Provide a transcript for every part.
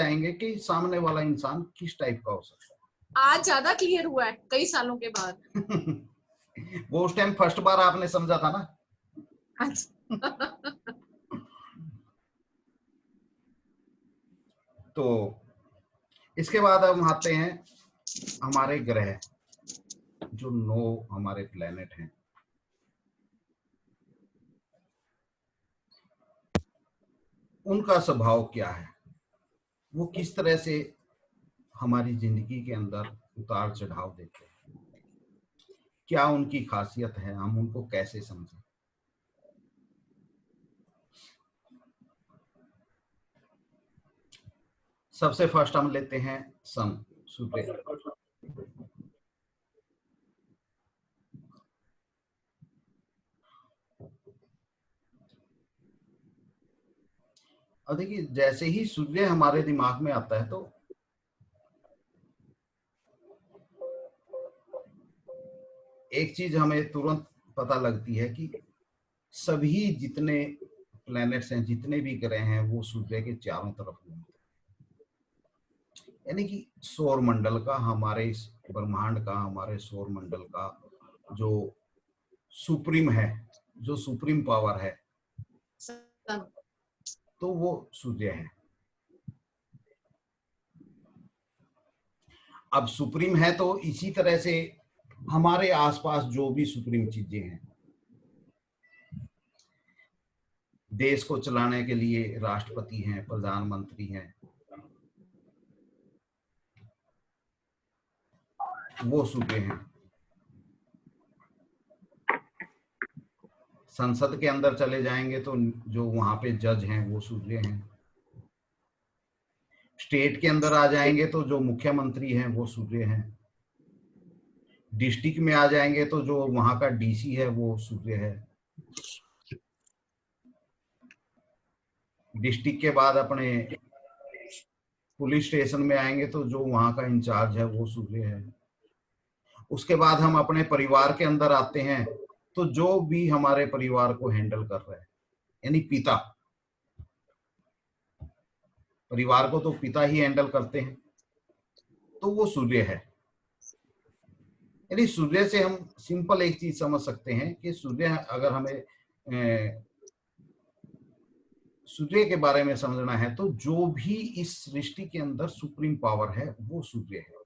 जाएंगे कि सामने वाला इंसान किस टाइप का हो सकता आज ज्यादा क्लियर हुआ है कई सालों के बाद। है। वो उस टाइम फर्स्ट बार आपने समझा था ना। तो इसके बाद हम आते हैं हमारे ग्रह, जो 9 हमारे प्लेनेट हैं, उनका स्वभाव क्या है, वो किस तरह से हमारी जिंदगी के अंदर उतार चढ़ाव देते हैं, क्या उनकी खासियत है, हम उनको कैसे समझें। सबसे फर्स्ट हम लेते हैं सन, सूर्य। और देखिए, जैसे ही सूर्य हमारे दिमाग में आता है तो एक चीज हमें तुरंत पता लगती है कि सभी जितने प्लैनेट्स हैं, जितने भी ग्रह हैं, वो सूर्य के चारों तरफ घूमते हैं। यानी कि सौर मंडल का, हमारे इस ब्रह्मांड का, हमारे सौर मंडल का जो सुप्रीम है, जो सुप्रीम पावर है, तो वो सूर्य है। अब सुप्रीम है तो इसी तरह से हमारे आसपास जो भी सुप्रीम चीजें हैं, देश को चलाने के लिए राष्ट्रपति हैं, प्रधानमंत्री हैं, वो सूर्य हैं। संसद के अंदर चले जाएंगे तो जो वहां पे जज हैं वो सूर्य हैं। स्टेट के अंदर आ जाएंगे तो जो मुख्यमंत्री हैं वो सूर्य हैं। डिस्ट्रिक्ट में आ जाएंगे तो जो वहां का डीसी है वो सूर्य है। डिस्ट्रिक्ट के बाद अपने पुलिस स्टेशन में आएंगे तो जो वहां का इंचार्ज है वो सूर्य है। उसके बाद हम अपने परिवार के अंदर आते हैं तो जो भी हमारे परिवार को हैंडल कर रहा है, यानी पिता, परिवार को तो पिता ही हैंडल करते हैं, तो वो सूर्य है। यानी सूर्य से हम सिंपल एक चीज समझ सकते हैं कि सूर्य, अगर हमें सूर्य के बारे में समझना है तो जो भी इस सृष्टि के अंदर सुप्रीम पावर है वो सूर्य है।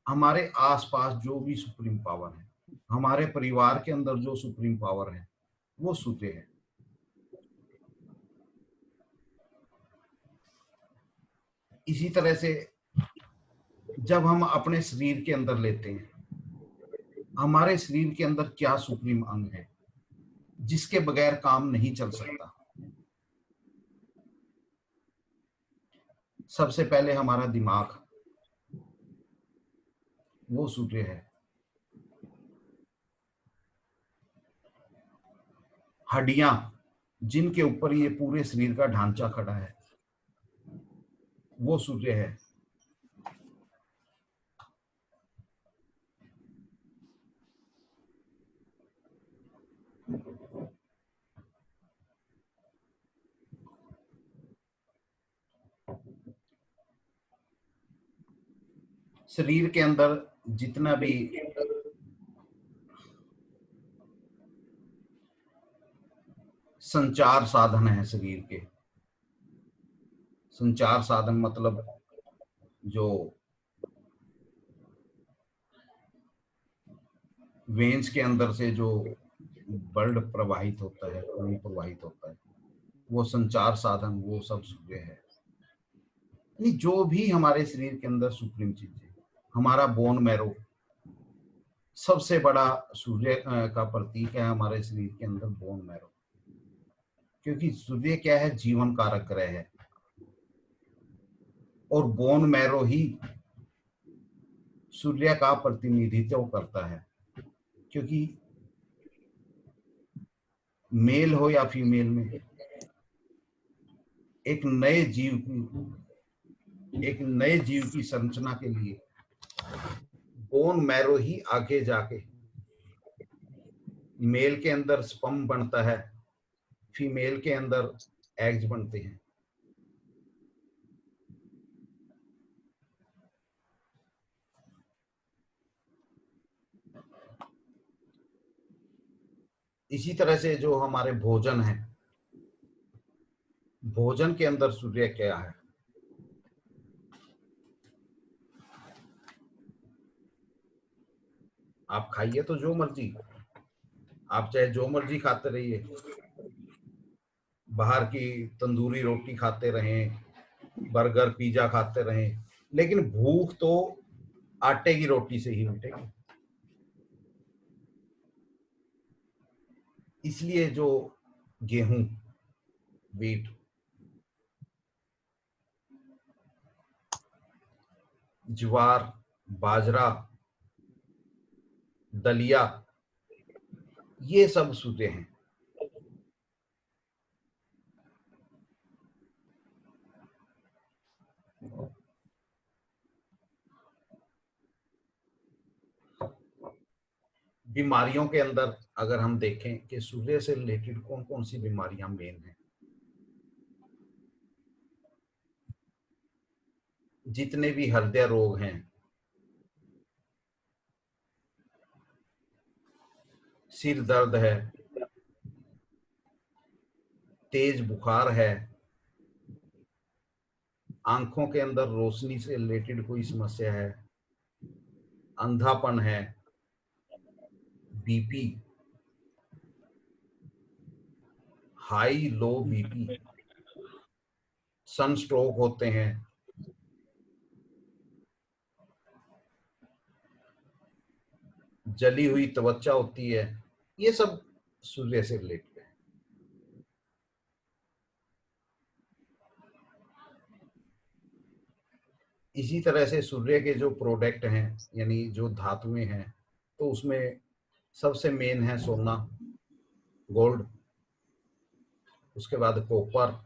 हमारे आसपास जो भी सुप्रीम पावर है, हमारे परिवार के अंदर जो सुप्रीम पावर है वो सूर्य है। इसी तरह से जब हम अपने शरीर के अंदर लेते हैं, हमारे शरीर के अंदर क्या सुप्रीम अंग है जिसके बगैर काम नहीं चल सकता। सबसे पहले हमारा दिमाग, वो सूर्य है। हड्डियां, जिनके ऊपर ये पूरे शरीर का ढांचा खड़ा है, वो सूर्य है। शरीर के अंदर जितना भी संचार साधन है शरीर के, संचार साधन मतलब जो वेन्स के अंदर से जो ब्लड प्रवाहित होता है, खून प्रवाहित होता है, वो संचार साधन, वो सब सूर्य है। यानी जो भी हमारे शरीर के अंदर सुप्रीम चीज है, हमारा बोन मैरो सबसे बड़ा सूर्य का प्रतीक है हमारे शरीर के अंदर, बोन मैरो। क्योंकि सूर्य क्या है, जीवन कारक ग्रह है, और बोन मैरो ही सूर्य का प्रतिनिधित्व करता है। क्योंकि मेल हो या फीमेल में एक नए जीव की संरचना के लिए बोन मैरो ही आगे जाके मेल के अंदर स्पर्म बनता है, फीमेल के अंदर एग्स बनते हैं। इसी तरह से जो हमारे भोजन है, भोजन के अंदर सूर्य क्या है? आप खाइए तो जो मर्जी, आप चाहे जो मर्जी खाते रहिए, बाहर की तंदूरी रोटी खाते रहें, बर्गर पिज्जा खाते रहें, लेकिन भूख तो आटे की रोटी से ही मिटेगी। इसलिए जो गेहूं, व्हीट, ज्वार, बाजरा, दलिया, ये सब सूर्य हैं। बीमारियों के अंदर अगर हम देखें कि सूर्य से रिलेटेड कौन कौन सी बीमारियां मेन हैं, जितने भी हृदय रोग हैं, सिर दर्द है, तेज बुखार है, आंखों के अंदर रोशनी से रिलेटेड कोई समस्या है, अंधापन है, BP, high low BP, sun stroke होते हैं, जली हुई त्वचा होती है, ये सब सूर्य से रिलेटेड है। इसी तरह से सूर्य के जो प्रोडक्ट हैं, यानी जो धातुएं हैं, तो उसमें सबसे मेन है सोना, गोल्ड, उसके बाद कॉपर,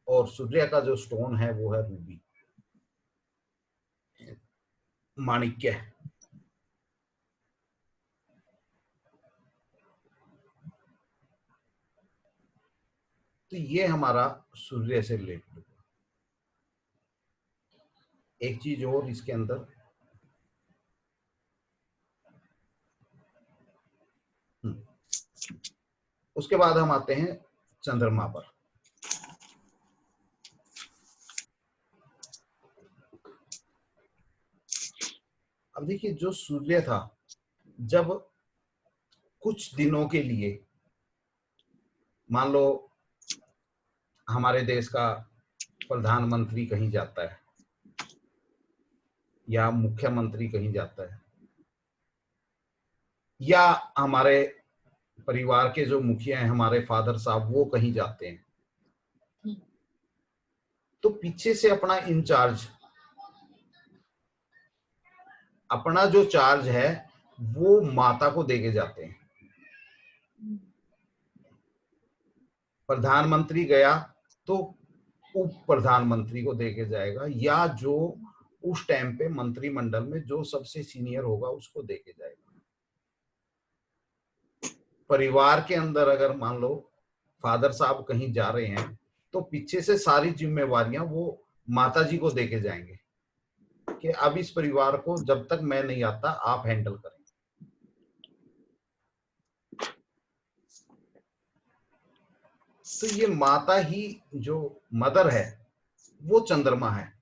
और सूर्य का जो स्टोन है वो है रूबी, माणिक्य। तो ये हमारा सूर्य से रिलेटेड। एक चीज और इसके अंदर, उसके बाद हम आते हैं चंद्रमा पर। अब देखिए, जो सूर्य था, जब कुछ दिनों के लिए, मान लो हमारे देश का प्रधानमंत्री कहीं जाता है या मुख्यमंत्री कहीं जाता है, या हमारे परिवार के जो मुखिया हैं, हमारे फादर साहब, वो कहीं जाते हैं, तो पीछे से अपना इंचार्ज, अपना जो चार्ज है वो माता को देके जाते हैं। प्रधानमंत्री गया तो उप प्रधानमंत्री को देके जाएगा, या जो उस टाइम पे मंत्रिमंडल में जो सबसे सीनियर होगा उसको देके जाएगा। परिवार के अंदर अगर मान लो फादर साहब कहीं जा रहे हैं, तो पीछे से सारी जिम्मेवारियां वो माता जी को देके जाएंगे कि अब इस परिवार को जब तक मैं नहीं आता आप हैंडल करें। तो ये माता ही, जो मदर है, वो चंद्रमा है।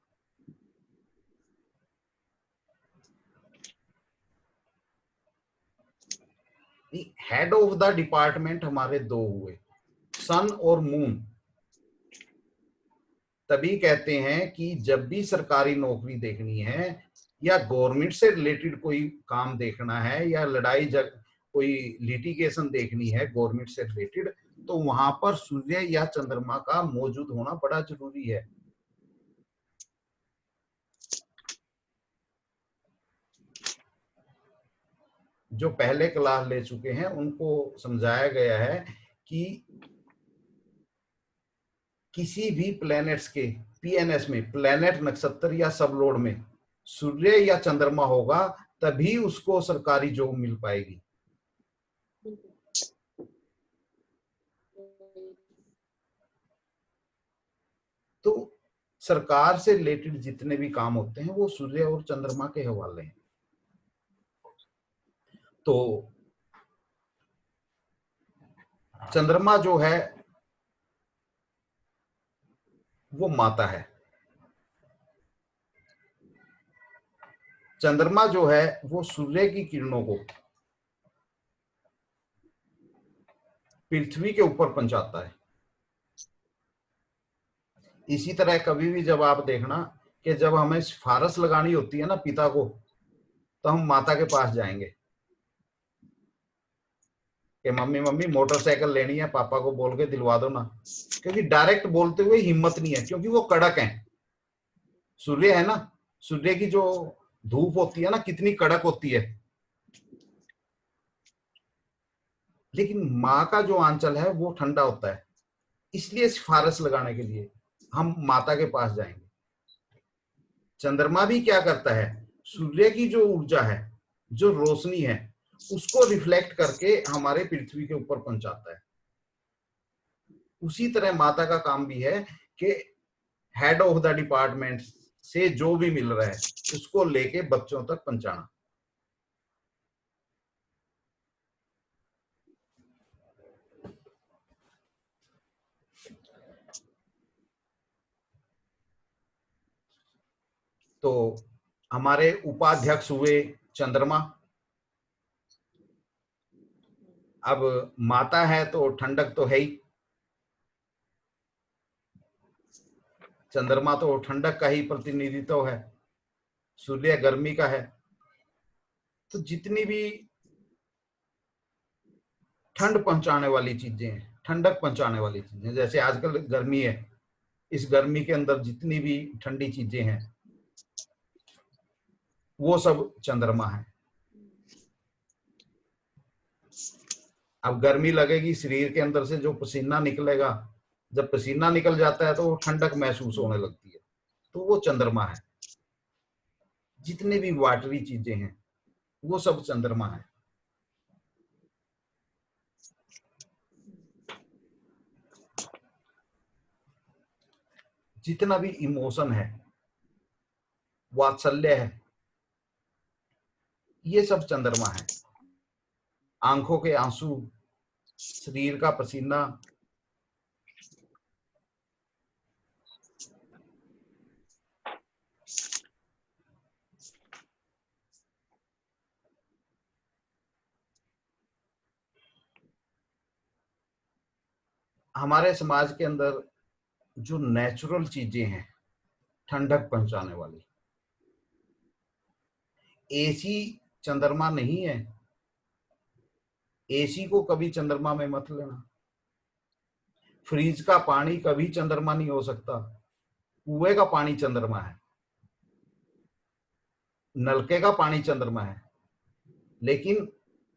हेड ऑफ द डिपार्टमेंट हमारे दो हुए, सन और मून। तभी कहते हैं कि जब भी सरकारी नौकरी देखनी है या गवर्नमेंट से रिलेटेड कोई काम देखना है या लड़ाई कोई लिटिगेशन देखनी है गवर्नमेंट से रिलेटेड, तो वहां पर सूर्य या चंद्रमा का मौजूद होना बड़ा जरूरी है। जो पहले क्लास ले चुके हैं उनको समझाया गया है कि किसी भी प्लैनेट्स के पीएनएस में, प्लैनेट, नक्षत्र या सबलोड में सूर्य या चंद्रमा होगा, तभी उसको सरकारी जॉब मिल पाएगी। तो सरकार से रिलेटेड जितने भी काम होते हैं वो सूर्य और चंद्रमा के हवाले हैं। तो चंद्रमा जो है वो माता है। चंद्रमा जो है वो सूर्य की किरणों को पृथ्वी के ऊपर पहुंचाता है। इसी तरह कभी भी जब आप देखना कि जब हमें सिफारिश लगानी होती है ना पिता को, तो हम माता के पास जाएंगे कि मम्मी मम्मी मोटरसाइकिल लेनी है, पापा को बोल के दिलवा दो ना। क्योंकि डायरेक्ट बोलते हुए हिम्मत नहीं है, क्योंकि वो कड़क है। सूर्य है ना, सूर्य की जो धूप होती है ना कितनी कड़क होती है। लेकिन माँ का जो आंचल है वो ठंडा होता है। इसलिए सिफारिश लगाने के लिए हम माता के पास जाएंगे। चंद्रमा भी क्या करता है, सूर्य की जो ऊर्जा है, जो रोशनी है, उसको रिफ्लेक्ट करके हमारे पृथ्वी के ऊपर पहुंचाता है। उसी तरह माता का काम भी है कि हेड ऑफ द डिपार्टमेंट से जो भी मिल रहा है उसको लेके बच्चों तक पहुंचाना। तो हमारे उपाध्यक्ष हुए चंद्रमा। अब माता है तो ठंडक तो है ही, चंद्रमा तो ठंडक का ही प्रतिनिधित्व है, सूर्य गर्मी का है। तो जितनी भी ठंड पहुंचाने वाली चीजें हैं, ठंडक पहुंचाने वाली चीजें, जैसे आजकल गर्मी है, इस गर्मी के अंदर जितनी भी ठंडी चीजें हैं वो सब चंद्रमा है। अब गर्मी लगेगी शरीर के अंदर से, जो पसीना निकलेगा, जब पसीना निकल जाता है तो वो ठंडक महसूस होने लगती है, तो वो चंद्रमा है। जितनी भी वाटरी चीजें हैं वो सब चंद्रमा है। जितना भी इमोशन है, वात्सल्य है, ये सब चंद्रमा है। आंखों के आंसू, शरीर का पसीना, हमारे समाज के अंदर जो नेचुरल चीजें हैं ठंडक पहुंचाने वाली, एसी चंद्रमा नहीं है। एसी को कभी चंद्रमा में मत लेना। फ्रिज का पानी कभी चंद्रमा नहीं हो सकता। कुएं का पानी चंद्रमा है, नलके का पानी चंद्रमा है, लेकिन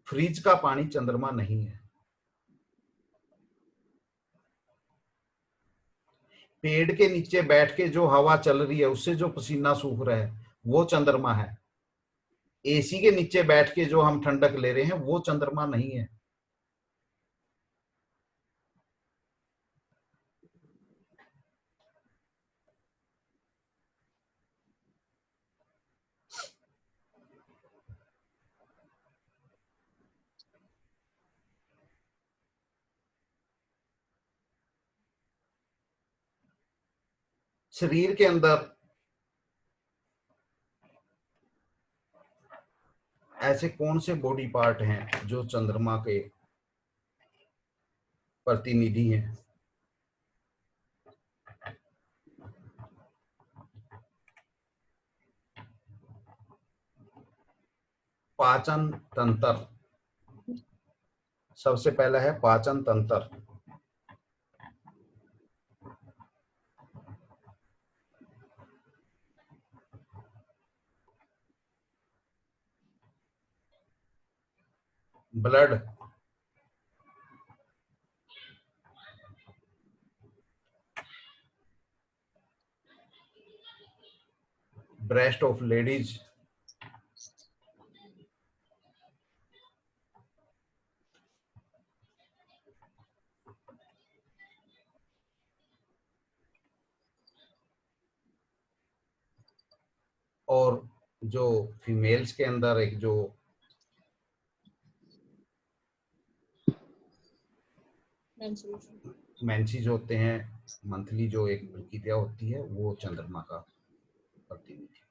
फ्रिज का पानी चंद्रमा नहीं है। पेड़ के नीचे बैठ के जो हवा चल रही है उससे जो पसीना सूख रहा है वो चंद्रमा है। एसी के नीचे बैठ के जो हम ठंडक ले रहे हैं वो चंद्रमा नहीं है। शरीर के अंदर ऐसे कौन से बॉडी पार्ट हैं जो चंद्रमा के प्रतिनिधि हैं? पाचन तंत्र सबसे पहला है, पाचन तंत्र। ब्लड, ब्रेस्ट ऑफ लेडीज, और जो फीमेल्स के अंदर एक जो menstruation। मेंसेस होते हैं, मंथली जो एक प्रक्रिया होती है, वो चंद्रमा का प्रतिनिधि।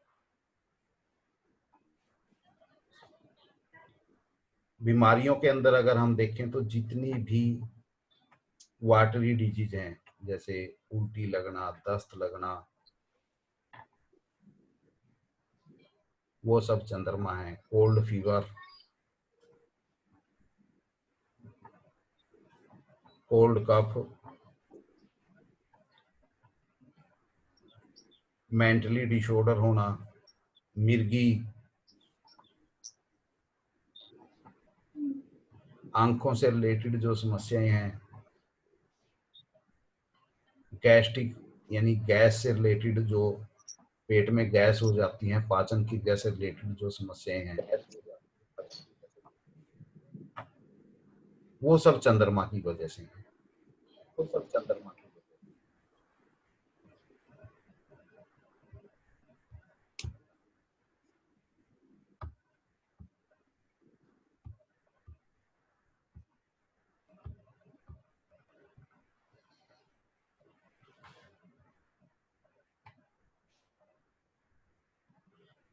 बीमारियों के अंदर अगर हम देखें तो जितनी भी वाटरी डिजीज हैं, जैसे उल्टी लगना, दस्त लगना, वो सब चंद्रमा है। Cold fever, cold cough, mentally disorder होना, मिर्गी, आंखों से रिलेटेड जो समस्याएं हैं, गैस्ट्रिक यानी गैस से रिलेटेड जो पेट में गैस हो जाती हैं, पाचन की गैस से रिलेटेड जो समस्याएं हैं, वो सब चंद्रमा की वजह से है। वो सब चंद्रमा की वजह से।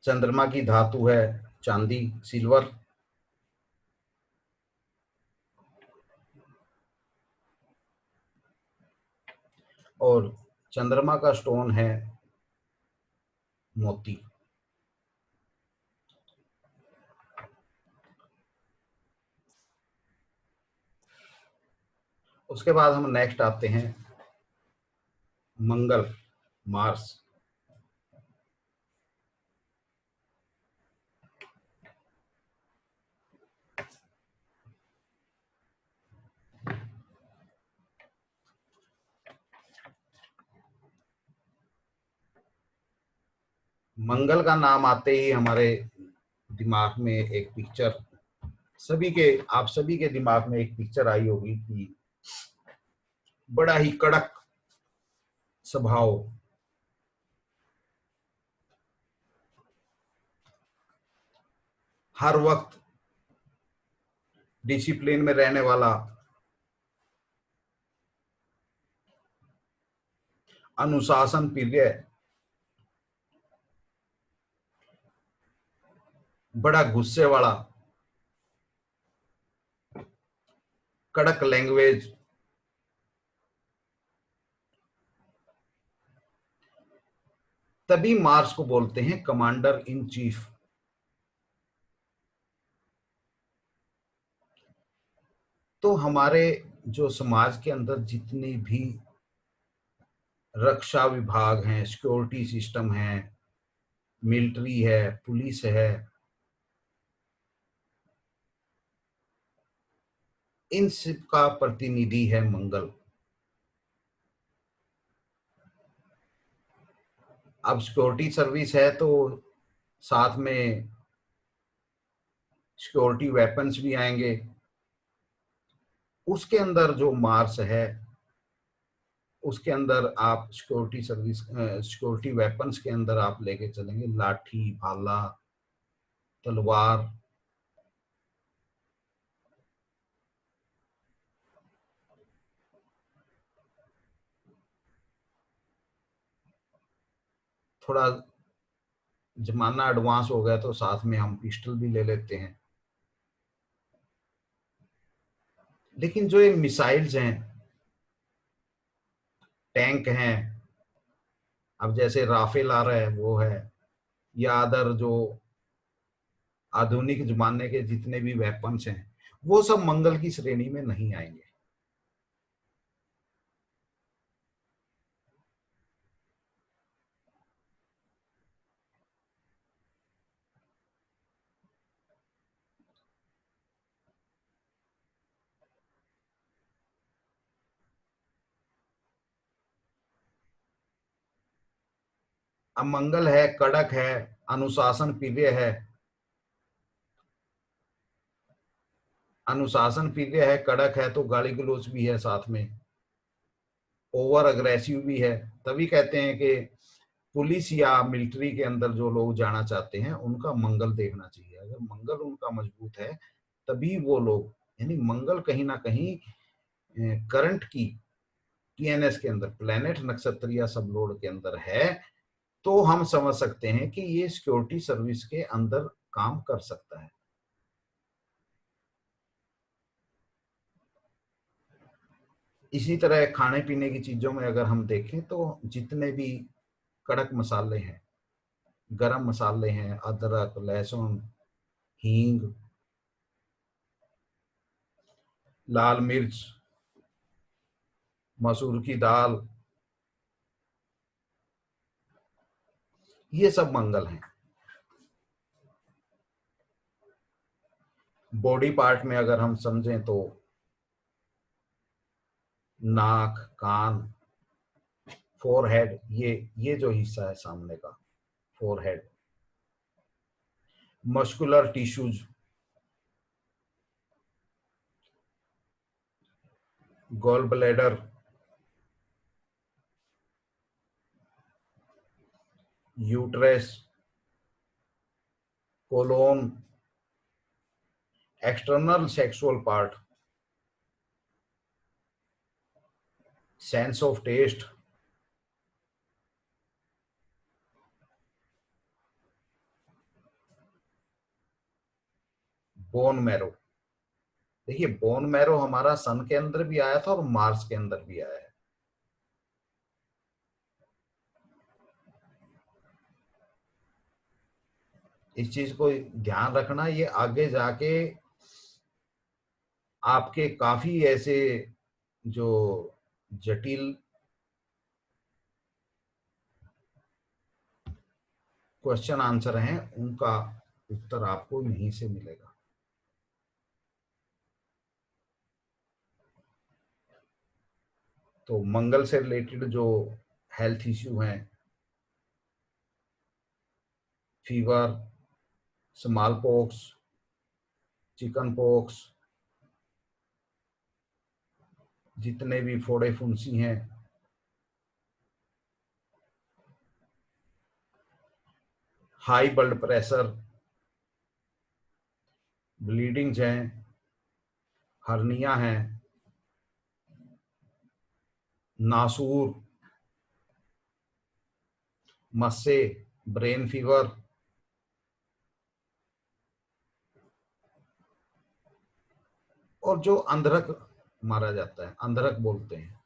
चंद्रमा की धातु है चांदी, सिल्वर। और चंद्रमा का स्टोन है मोती। उसके बाद हम नेक्स्ट आते हैं मंगल, मार्स। मंगल का नाम आते ही हमारे दिमाग में एक पिक्चर, आप सभी के दिमाग में एक पिक्चर आई होगी कि बड़ा ही कड़क स्वभाव, हर वक्त डिसिप्लिन में रहने वाला, अनुशासन प्रिय, बड़ा गुस्से वाला, कड़क लैंग्वेज, तभी मार्स को बोलते हैं कमांडर इन चीफ। तो हमारे जो समाज के अंदर जितनी भी रक्षा विभाग हैं, सिक्योरिटी सिस्टम है, मिलिट्री है, पुलिस है, इन सब का प्रतिनिधि है मंगल। अब सिक्योरिटी सर्विस है तो साथ में सिक्योरिटी वेपन्स भी आएंगे। उसके अंदर जो मार्स है, उसके अंदर आप सिक्योरिटी वेपन्स के अंदर आप लेके चलेंगे लाठी, भाला, तलवार, थोड़ा जमाना एडवांस हो गया तो साथ में हम पिस्टल भी ले लेते हैं। लेकिन जो ये मिसाइल्स हैं, टैंक हैं, अब जैसे राफेल आ रहा है वो है, या अदर जो आधुनिक जमाने के जितने भी वेपन्स हैं, वो सब मंगल की श्रेणी में नहीं आएंगे। अब मंगल है, कड़क है, अनुशासन प्रिय है, अनुशासन प्रिय है, कड़क है, तो गाली गलौज भी है साथ में, ओवर अग्रेसिव भी है। तभी कहते हैं कि पुलिस या मिलिट्री के अंदर जो लोग जाना चाहते हैं उनका मंगल देखना चाहिए। अगर मंगल उनका मजबूत है तभी वो लोग, यानी मंगल कहीं ना कहीं करंट की पीएनएस के अंदर, प्लेनेट नक्षत्रीय सबलोड के अंदर है, तो हम समझ सकते हैं कि ये सिक्योरिटी सर्विस के अंदर काम कर सकता है। इसी तरह खाने पीने की चीजों में अगर हम देखें तो जितने भी कड़क मसाले हैं, गरम मसाले हैं, अदरक, लहसुन, हींग, लाल मिर्च, मसूर की दाल, ये सब मंगल हैं। बॉडी पार्ट में अगर हम समझें तो नाक, कान, फोरहेड, ये जो हिस्सा है सामने का, forehead, muscular tissues, gall bladder, uterus, colon, external sexual part, sense of taste, bone marrow. देखिए, बोन मैरो हमारा सन के अंदर भी आया था और मार्स के अंदर भी आया है। इस चीज को ध्यान रखना, ये आगे जाके आपके काफी ऐसे जो जटिल क्वेश्चन आंसर हैं उनका उत्तर आपको यहीं से मिलेगा। तो मंगल से रिलेटेड जो हेल्थ इश्यू हैं, fever, small pox, chicken pox, जितने भी फोड़े फुंसी हैं, हाई ब्लड प्रेशर, ब्लीडिंग्स हैं, हर्निया हैं, नासूर, मस्से, ब्रेन फीवर, और जो अंधरक मारा जाता है, अंधरक बोलते हैं,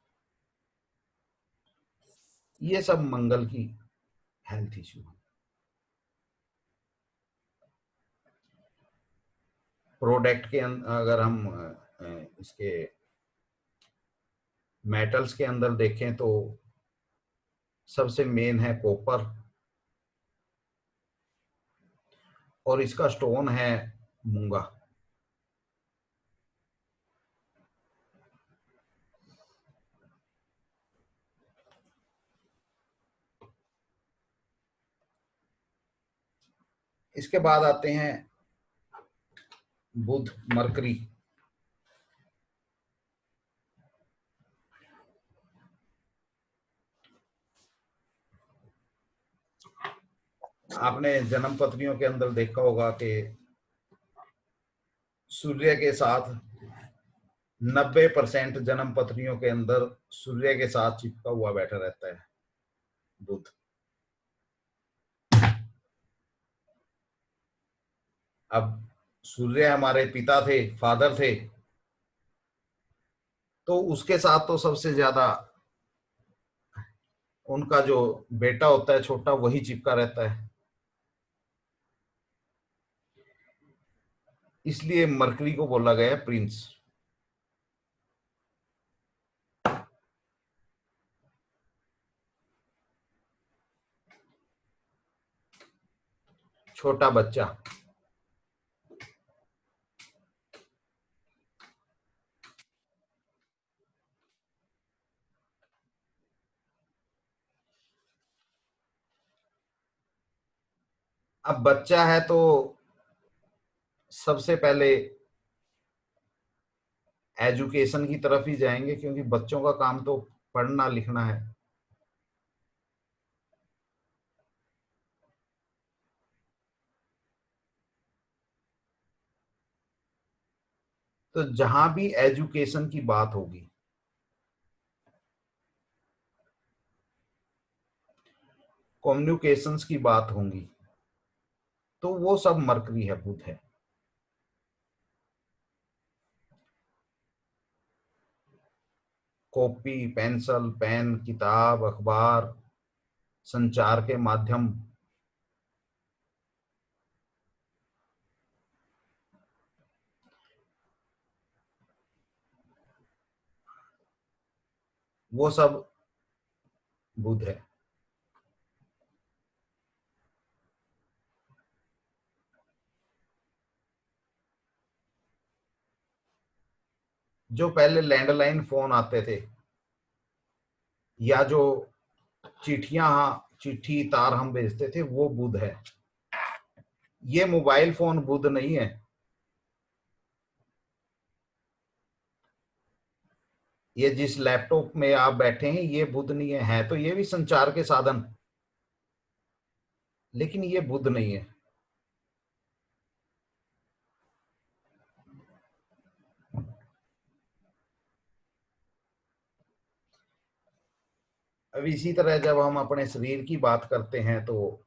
ये सब मंगल की हेल्थ इश्यू है। प्रोडक्ट के अगर हम इसके मेटल्स के अंदर देखें तो सबसे मेन है कॉपर, और इसका स्टोन है मूंगा। इसके बाद आते हैं बुध, मरकरी। आपने जन्म पत्रियों के अंदर देखा होगा कि सूर्य के साथ 90% जन्म पत्रियों के अंदर सूर्य के साथ चिपका हुआ बैठा रहता है बुध। अब सूर्य हमारे पिता थे, फादर थे, तो उसके साथ तो सबसे ज्यादा उनका जो बेटा होता है छोटा, वही चिपका रहता है। इसलिए मरकरी को बोला गया है प्रिंस। छोटा बच्चा, अब बच्चा है तो सबसे पहले एजुकेशन की तरफ ही जाएंगे, क्योंकि बच्चों का काम तो पढ़ना लिखना है। तो जहां भी एजुकेशन की बात होगी, कम्युनिकेशंस की बात होंगी, तो वो सब मरकरी है, बुध है। कॉपी, पेंसिल, पेन, किताब, अखबार, संचार के माध्यम, वो सब बुध है। जो पहले लैंडलाइन फोन आते थे, या जो चिट्ठियां, चिट्ठी तार हम भेजते थे, वो बुध है। ये मोबाइल फोन बुध नहीं है। ये जिस लैपटॉप में आप बैठे हैं, ये बुध नहीं है तो ये भी संचार के साधन, लेकिन ये बुध नहीं है। अब इसी तरह जब हम अपने शरीर की बात करते हैं, तो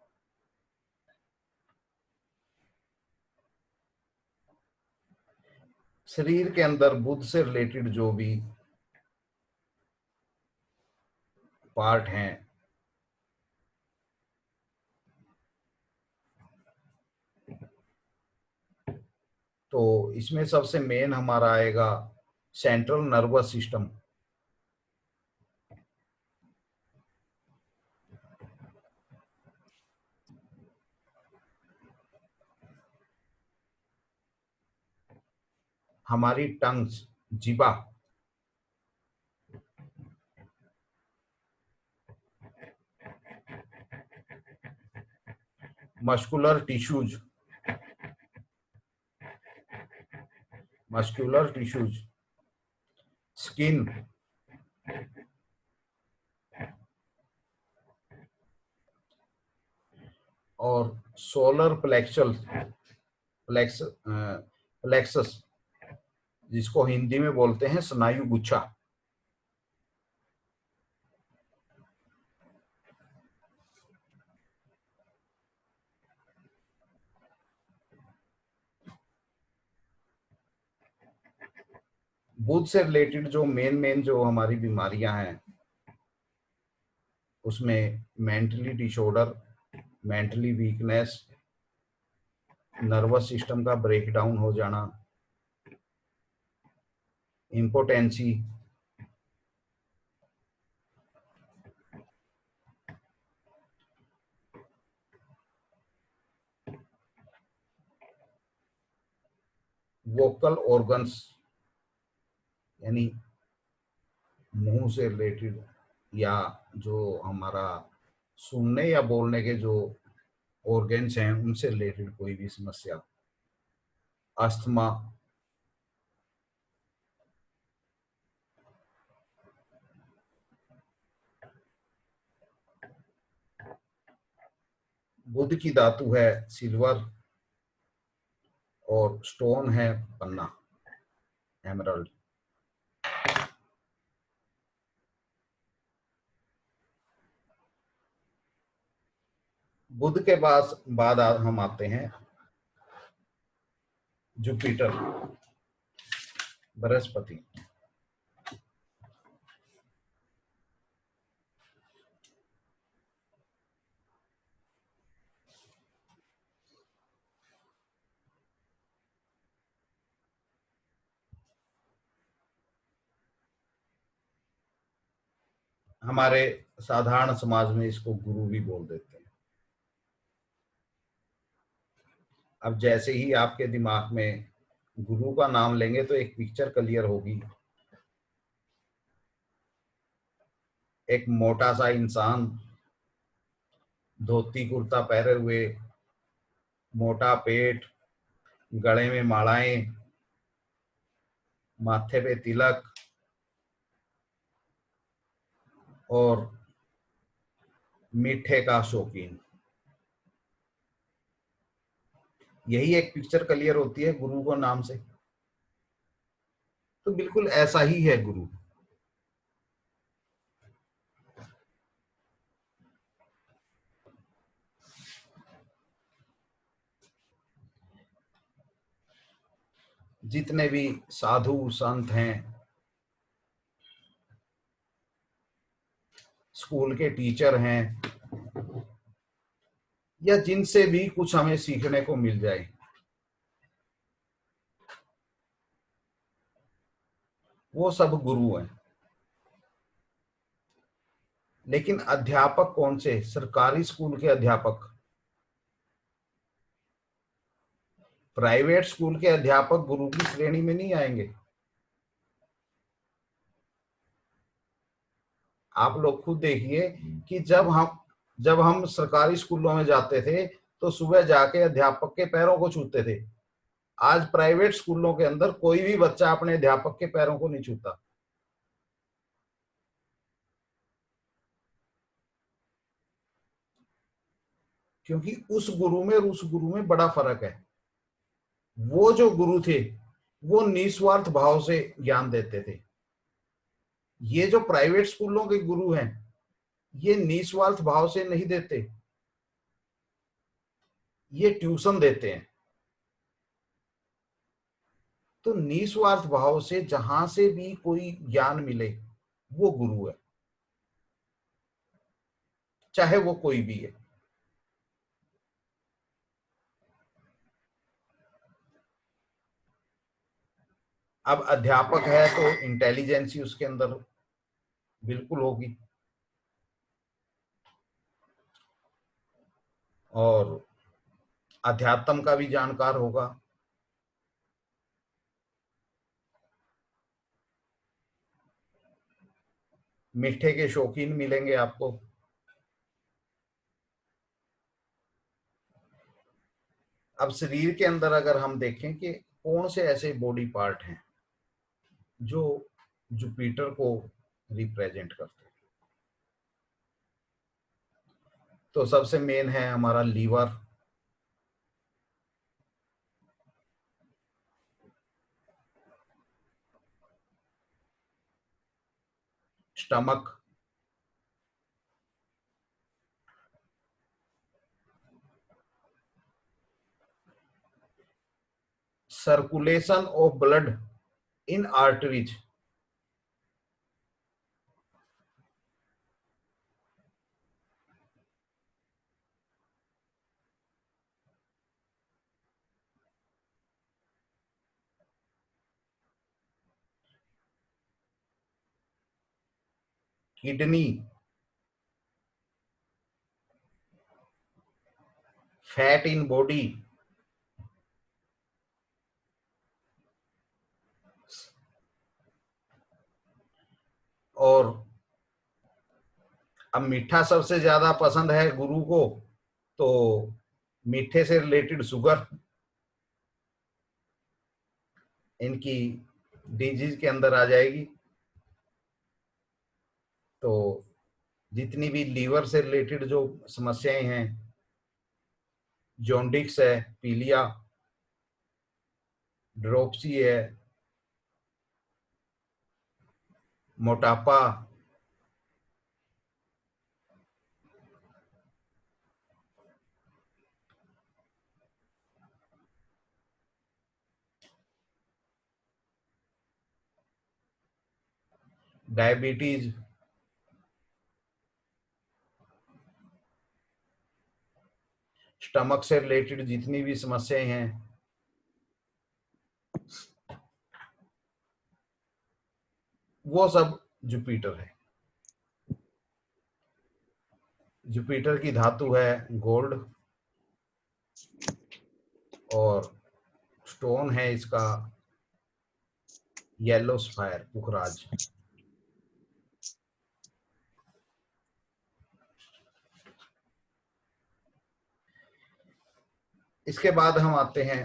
शरीर के अंदर बुध से रिलेटेड जो भी पार्ट हैं, तो इसमें सबसे मेन हमारा आएगा सेंट्रल नर्वस सिस्टम। हमारी टंग्स, जीवा, मस्कुलर टिश्यूज, स्किन, और सोलर प्लेक्सस, जिसको हिंदी में बोलते हैं स्नायु गुच्छा। बुध से रिलेटेड जो मेन जो हमारी बीमारियां हैं, उसमें mentally disorder, mentally weakness, nervous system का ब्रेकडाउन हो जाना, इम्पोटेंसी, वोकल ऑर्गन्स, यानी मुंह से रिलेटेड, या जो हमारा सुनने या बोलने के जो ऑर्गन्स हैं, उनसे रिलेटेड कोई भी समस्या, अस्थमा, बुध की धातु है सिल्वर, और स्टोन है पन्ना, एमरल्ड। बुध के बाद हम आते हैं जुपिटर, बृहस्पति। हमारे साधारण समाज में इसको गुरु भी बोल देते हैं। अब जैसे ही आपके दिमाग में गुरु का नाम लेंगे, तो एक पिक्चर क्लियर होगी। एक मोटा सा इंसान, धोती कुर्ता पहने हुए, मोटा पेट, गले में मालाएं, माथे पे तिलक, और मीठे का शौकीन। यही एक पिक्चर क्लियर होती है गुरु को नाम से। तो बिल्कुल ऐसा ही है गुरु। जितने भी साधु संत हैं, स्कूल के टीचर हैं, या जिनसे भी कुछ हमें सीखने को मिल जाए, वो सब गुरु हैं। लेकिन अध्यापक कौन से? सरकारी स्कूल के अध्यापक। प्राइवेट स्कूल के अध्यापक गुरु की श्रेणी में नहीं आएंगे। आप लोग खुद देखिए कि जब हम सरकारी स्कूलों में जाते थे तो सुबह जाके अध्यापक के पैरों को छूते थे। आज प्राइवेट स्कूलों के अंदर कोई भी बच्चा अपने अध्यापक के पैरों को नहीं छूता। क्योंकि उस गुरु में और उस गुरु में बड़ा फर्क है। वो जो गुरु थे वो निस्वार्थ भाव से ज्ञान देते थे। ये जो प्राइवेट स्कूलों के गुरु हैं ये निस्वार्थ भाव से नहीं देते, ये ट्यूशन देते हैं। तो निस्वार्थ भाव से जहां से भी कोई ज्ञान मिले वो गुरु है, चाहे वो कोई भी है। अब अध्यापक है तो इंटेलिजेंस ही उसके अंदर बिल्कुल होगी, और अध्यात्म का भी जानकार होगा। मीठे के शौकीन मिलेंगे आपको। अब शरीर के अंदर अगर हम देखें कि कौन से ऐसे बॉडी पार्ट हैं जो जुपिटर को रिप्रेजेंट करते हैं, तो सबसे मेन है हमारा liver, stomach, circulation of blood in arteries, kidney, fat in body, और अब मीठा सबसे ज्यादा पसंद है गुरु को, तो मीठे से रिलेटेड शुगर इनकी डिजीज के अंदर आ जाएगी। तो जितनी भी लीवर से रिलेटेड जो समस्याएं हैं, जॉन्डिस है, पीलिया, ड्रोप्सी है, मोटापा, डायबिटीज, स्टमक से रिलेटेड जितनी भी समस्याएं हैं, वो सब जुपिटर है। जुपिटर की धातु है गोल्ड, और स्टोन है इसका येलो सफायर, पुखराज। इसके बाद हम आते हैं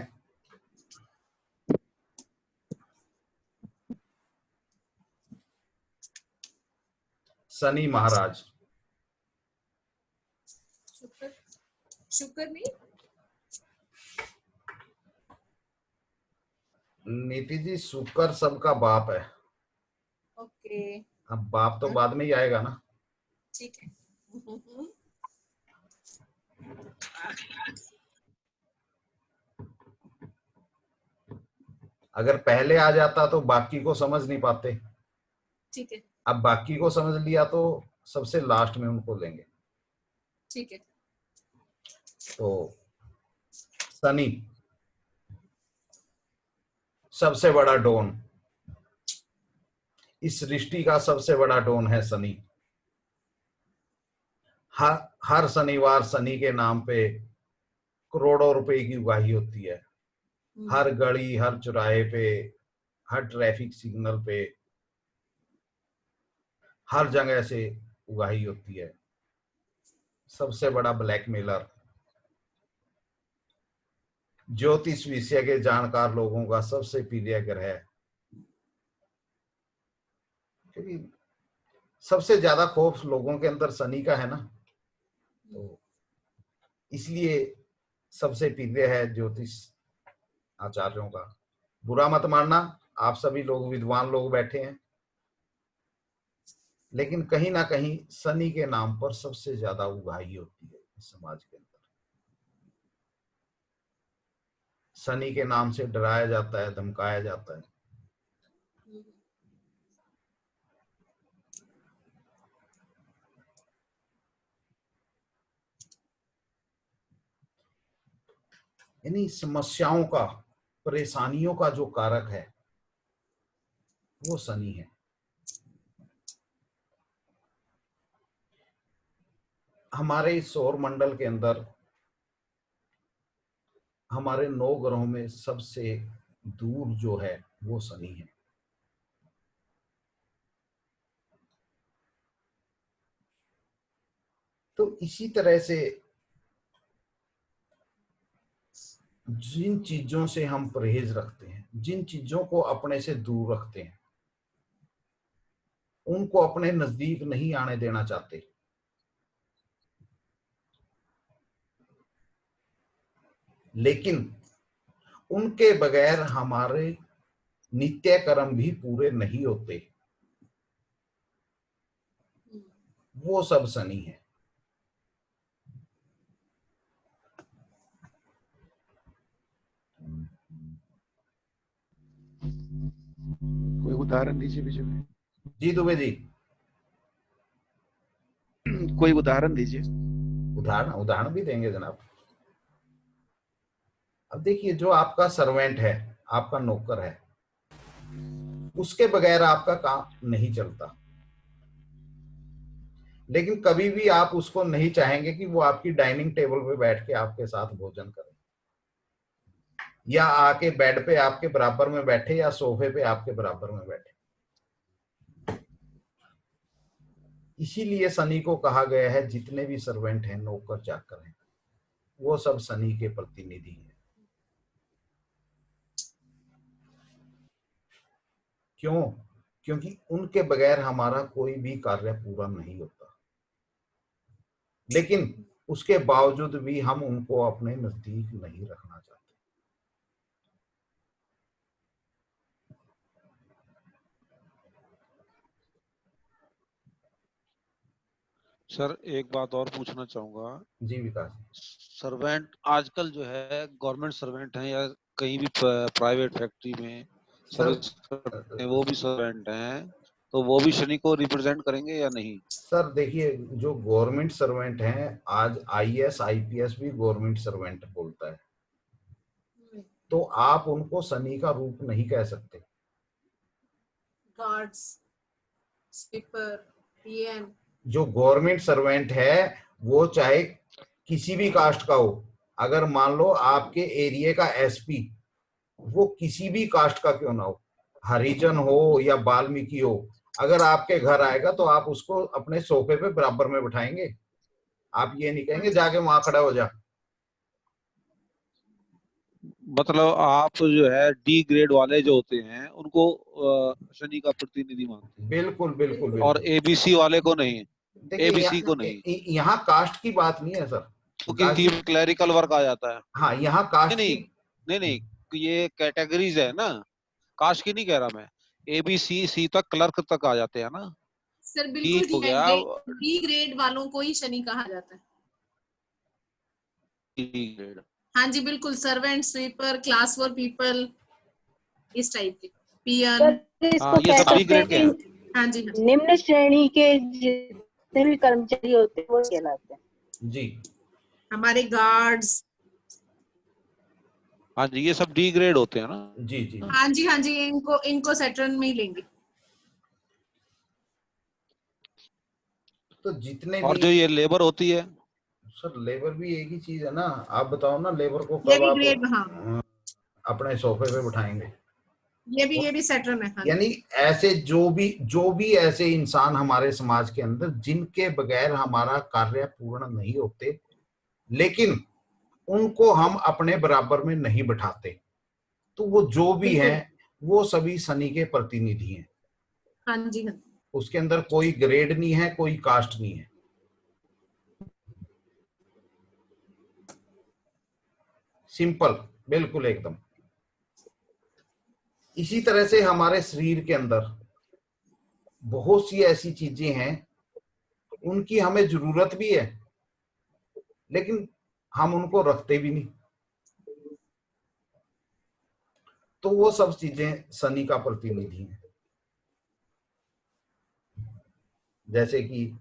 शनि महाराज। शुक्र, शुक्र नहीं, नीति जी शुक्र सबका बाप है। ओके, अब बाप तो बाद में ही आएगा ना। ठीक है। अगर पहले आ जाता तो बाकी को समझ नहीं पाते, ठीक है अब बाकी को समझ लिया तो सबसे लास्ट में उनको लेंगे। ठीक है। तो शनि सबसे बड़ा डोन, इस सृष्टि का सबसे बड़ा डोन है शनि। हर शनिवार शनि के नाम पे करोड़ों रुपए की उगाही होती है। हर गली, हर चौराहे पे, हर ट्रैफिक सिग्नल पे, हर जगह से उगाही होती है। सबसे बड़ा ब्लैकमेलर, ज्योतिष विषय के जानकार लोगों का सबसे प्रिय ग्रह, क्योंकि सबसे ज्यादा खौफ लोगों के अंदर शनि का है ना, तो इसलिए सबसे प्रिय है ज्योतिष आचार्यों का। बुरा मत मानना, आप सभी लोग विद्वान लोग बैठे हैं, लेकिन कहीं ना कहीं शनि के नाम पर सबसे ज्यादा उगाही होती है इस समाज के अंदर। शनि के नाम से डराया जाता है, धमकाया जाता है। यानी समस्याओं का, परेशानियों का जो कारक है वो शनि है। हमारे इस सौर मंडल के अंदर हमारे 9 ग्रहों में सबसे दूर जो है वो शनि है। तो इसी तरह से जिन चीजों से हम परहेज रखते हैं, जिन चीजों को अपने से दूर रखते हैं, उनको अपने नजदीक नहीं आने देना चाहते, लेकिन उनके बगैर हमारे नित्य कर्म भी पूरे नहीं होते, वो सब शनि है। कोई उदाहरण दीजिए विजय में। जी दुबे जी, कोई उदाहरण दीजिए। उदाहरण भी देंगे जनाब। अब देखिए, जो आपका सर्वेंट है, आपका नौकर है, उसके बगैर आपका काम नहीं चलता, लेकिन कभी भी आप उसको नहीं चाहेंगे कि वो आपकी डाइनिंग टेबल पे बैठ के आपके साथ भोजन करे, या आके बेड पे आपके बराबर में बैठे, या सोफे पे आपके बराबर में बैठे। इसीलिए शनि को कहा गया है, जितने भी सर्वेंट हैं, नौकर चाकर हैं, वो सब शनि के प्रतिनिधि हैं। क्यों? क्योंकि उनके बगैर हमारा कोई भी कार्य पूरा नहीं होता, लेकिन उसके बावजूद भी हम उनको अपने नजदीक नहीं रखना चाहते। सर एक बात और पूछना चाहूंगा। जी विकास। सर्वेंट आजकल जो है गवर्नमेंट सर्वेंट हैं या कहीं भी प्राइवेट फैक्ट्री में सर्विस करते हैं, वो भी सर्वेंट हैं, तो वो भी शनि को रिप्रेजेंट करेंगे या नहीं? सर देखिए, जो गवर्नमेंट सर्वेंट हैं, आज आईएएस आईपीएस भी गवर्नमेंट सर्वेंट बोलता है, तो आप उनको शनि का रूप नहीं कह सकते। गार्ड्स, स्वीपर, पीएम, जो गवर्नमेंट सर्वेंट है वो चाहे किसी भी कास्ट का हो, अगर मान लो आपके एरिया का एसपी, वो किसी भी कास्ट का क्यों ना हो, हरिजन हो या वाल्मीकि हो, अगर आपके घर आएगा तो आप उसको अपने सोफे पे बराबर में बिठाएंगे। आप ये नहीं कहेंगे जाके वहां खड़ा हो जा। मतलब आप जो है डी ग्रेड वाले जो होते हैं उनको शनि का प्रतिनिधि मानते हैं, बिल्कुल बिल्कुल बिल्कुल। और एबीसी वाले को नहीं, देखिए, एबीसी को नहीं, यहाँ कास्ट की बात नहीं है सर, क्योंकि क्लरिकल वर्क आ जाता है। हाँ यहाँ कास्ट नहीं की नहीं नहीं, ये कैटेगरीज है ना, कास्ट की नहीं कह रहा मैं, एबीसी सी तक क्लर्क तक आ जाते हैं ना। सर बिल्कुल हो गया डी ग्रेड वालों को ही शनि कहा जाता है। D grade. हाँ जी बिल्कुल, सर्वेंट, स्वीपर, क्लास 4 पीपल, इस टाइप के पियन। सर इसको हाँ, ये कह सब बी सकते हैं ग्रेड के हैं। कि हाँ जी हाँ निम्न श्रेणी के जितने भी कर्मचारी होते हैं वो कहलाते हैं। जी हमारे गार्ड्स। हाँ जी, ये सब डी ग्रेड होते हैं ना। जी जी हाँ जी इनको सेटरन में ही लेंगे। तो जितने और भी जो ये लेबर होती है, सर लेबर भी एक ही चीज है ना। आप बताओ ना लेबर को ये कब भी आप ग्रेड, हाँ अपने सोफे पे बिठाएंगे। ये भी सेटरन है। हाँ जी। यानी ऐसे जो भी ऐसे इंसान हमारे समाज के अंदर जिनके बगैर हमारा कार्य पूर्ण नहीं होते, लेकिन उनको हम अपने बराबर में नहीं बिठाते, तो वो जो भी बिल्कुल। हैं वो सभी शनि के प्रतिनिधि हैं। हाँ जी हाँ। उसके अंदर कोई ग्रेड नहीं है, कोई कास्ट नहीं है। सिंपल, बिल्कुल एकदम। इसी तरह से हमारे शरीर के अंदर बहुत सी ऐसी चीजें हैं उनकी हमें जरूरत भी है, लेकिन हम उनको रखते भी नहीं। तो वो सब चीजें शनि का प्रतिनिधि हैं। जैसे कि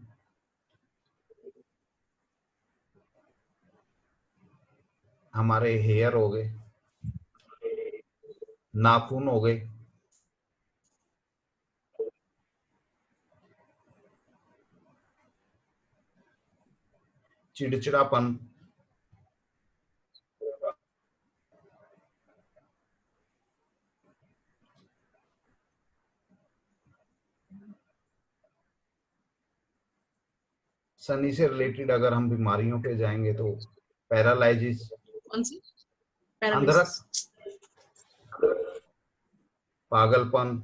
हमारे हेयर हो गए, नाखून हो गए, चिड़चिड़ापन, शनि से रिलेटेड अगर हम बीमारियों पे जाएंगे तो पैरालाइजिस, कौन सी? अंधरक, पैरालिसिस। पागलपन,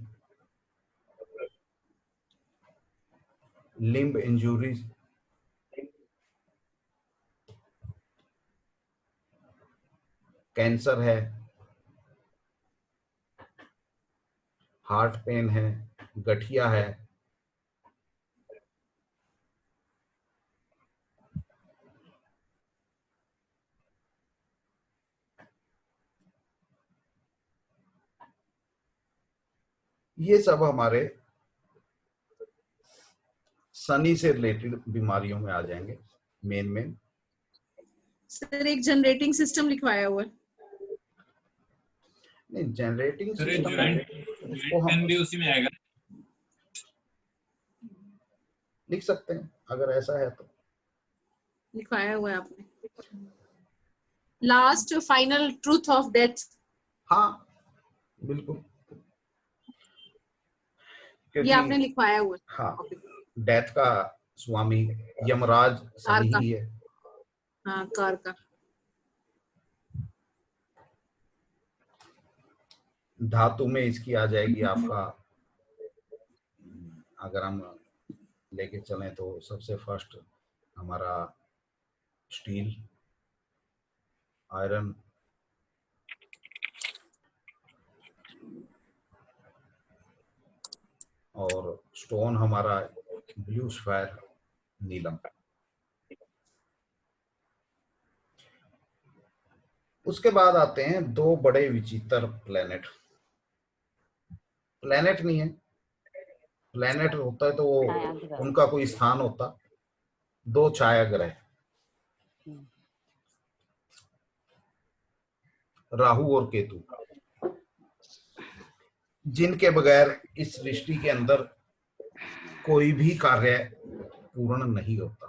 लिम्ब इंजुरीज, कैंसर है, हार्ट पेन है, गठिया है, ये सब हमारे शनि से रिलेटेड बीमारियों में आ जाएंगे। मेन सर एक जनरेटिंग सिस्टम लिखवाया हुआ है। नहीं, जनरेटिंग सर ये सिस्टम ज्वाइंट उसको हम भी उसी में आएगा। लिख सकते हैं अगर ऐसा है तो। लिखवाया हुआ है आपने। Last final truth of death. हाँ बिल्कुल, ये क्योंकि आपने लिखवाया हुआ है। हाँ, डेथ का स्वामी यमराज कार शनि का। ही है। हाँ कार का। धातु में इसकी आ जाएगी आपका, अगर हम लेके चलें तो सबसे फर्स्ट हमारा स्टील, आयरन, और स्टोन हमारा ब्लू सफायर, नीलम। उसके बाद आते हैं दो बड़े विचित्र प्लेनेट। प्लेनेट नहीं है, प्लेनेट होता है तो वो उनका कोई स्थान होता। दो छाया ग्रह, राहु और केतु, जिनके बगैर इस सृष्टि के अंदर कोई भी कार्य पूर्ण नहीं होता।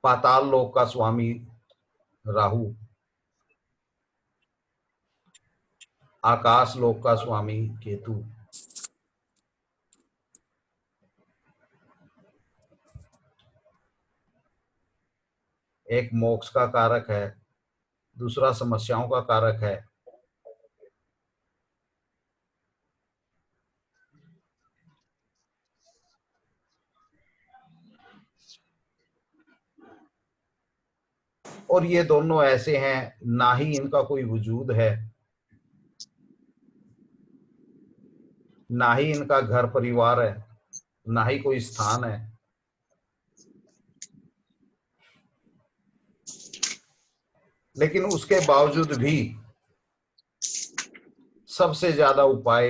पाताल लोक का स्वामी राहु, आकाश लोक का स्वामी केतु, एक मोक्ष का कारक है, दूसरा समस्याओं का कारक है। और ये दोनों ऐसे हैं, ना ही इनका कोई वजूद है, ना ही इनका घर परिवार है, ना ही कोई स्थान है। लेकिन उसके बावजूद भी सबसे ज्यादा उपाय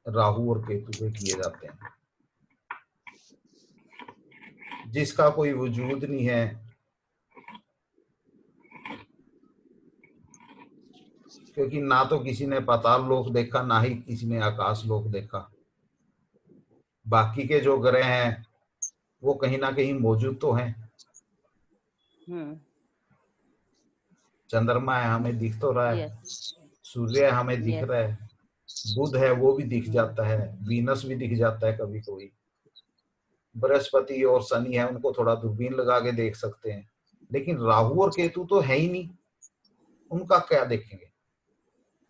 राहु और केतु पे किए जाते हैं, जिसका कोई वजूद नहीं है। क्योंकि ना तो किसी ने पाताल लोक देखा, ना ही किसी ने आकाश लोक देखा। बाकी के जो ग्रह हैं वो कहीं ना कहीं मौजूद तो हैं। चंद्रमा है, हमें दिख तो रहा है। यस सूर्य हमें दिख Yes. रहा है। बुध है, वो भी दिख जाता है। वीनस भी दिख जाता है कभी कभी। बृहस्पति और शनि है, उनको थोड़ा दूरबीन लगा के देख सकते हैं। लेकिन राहु और केतु तो है ही नहीं, उनका क्या देखेंगे।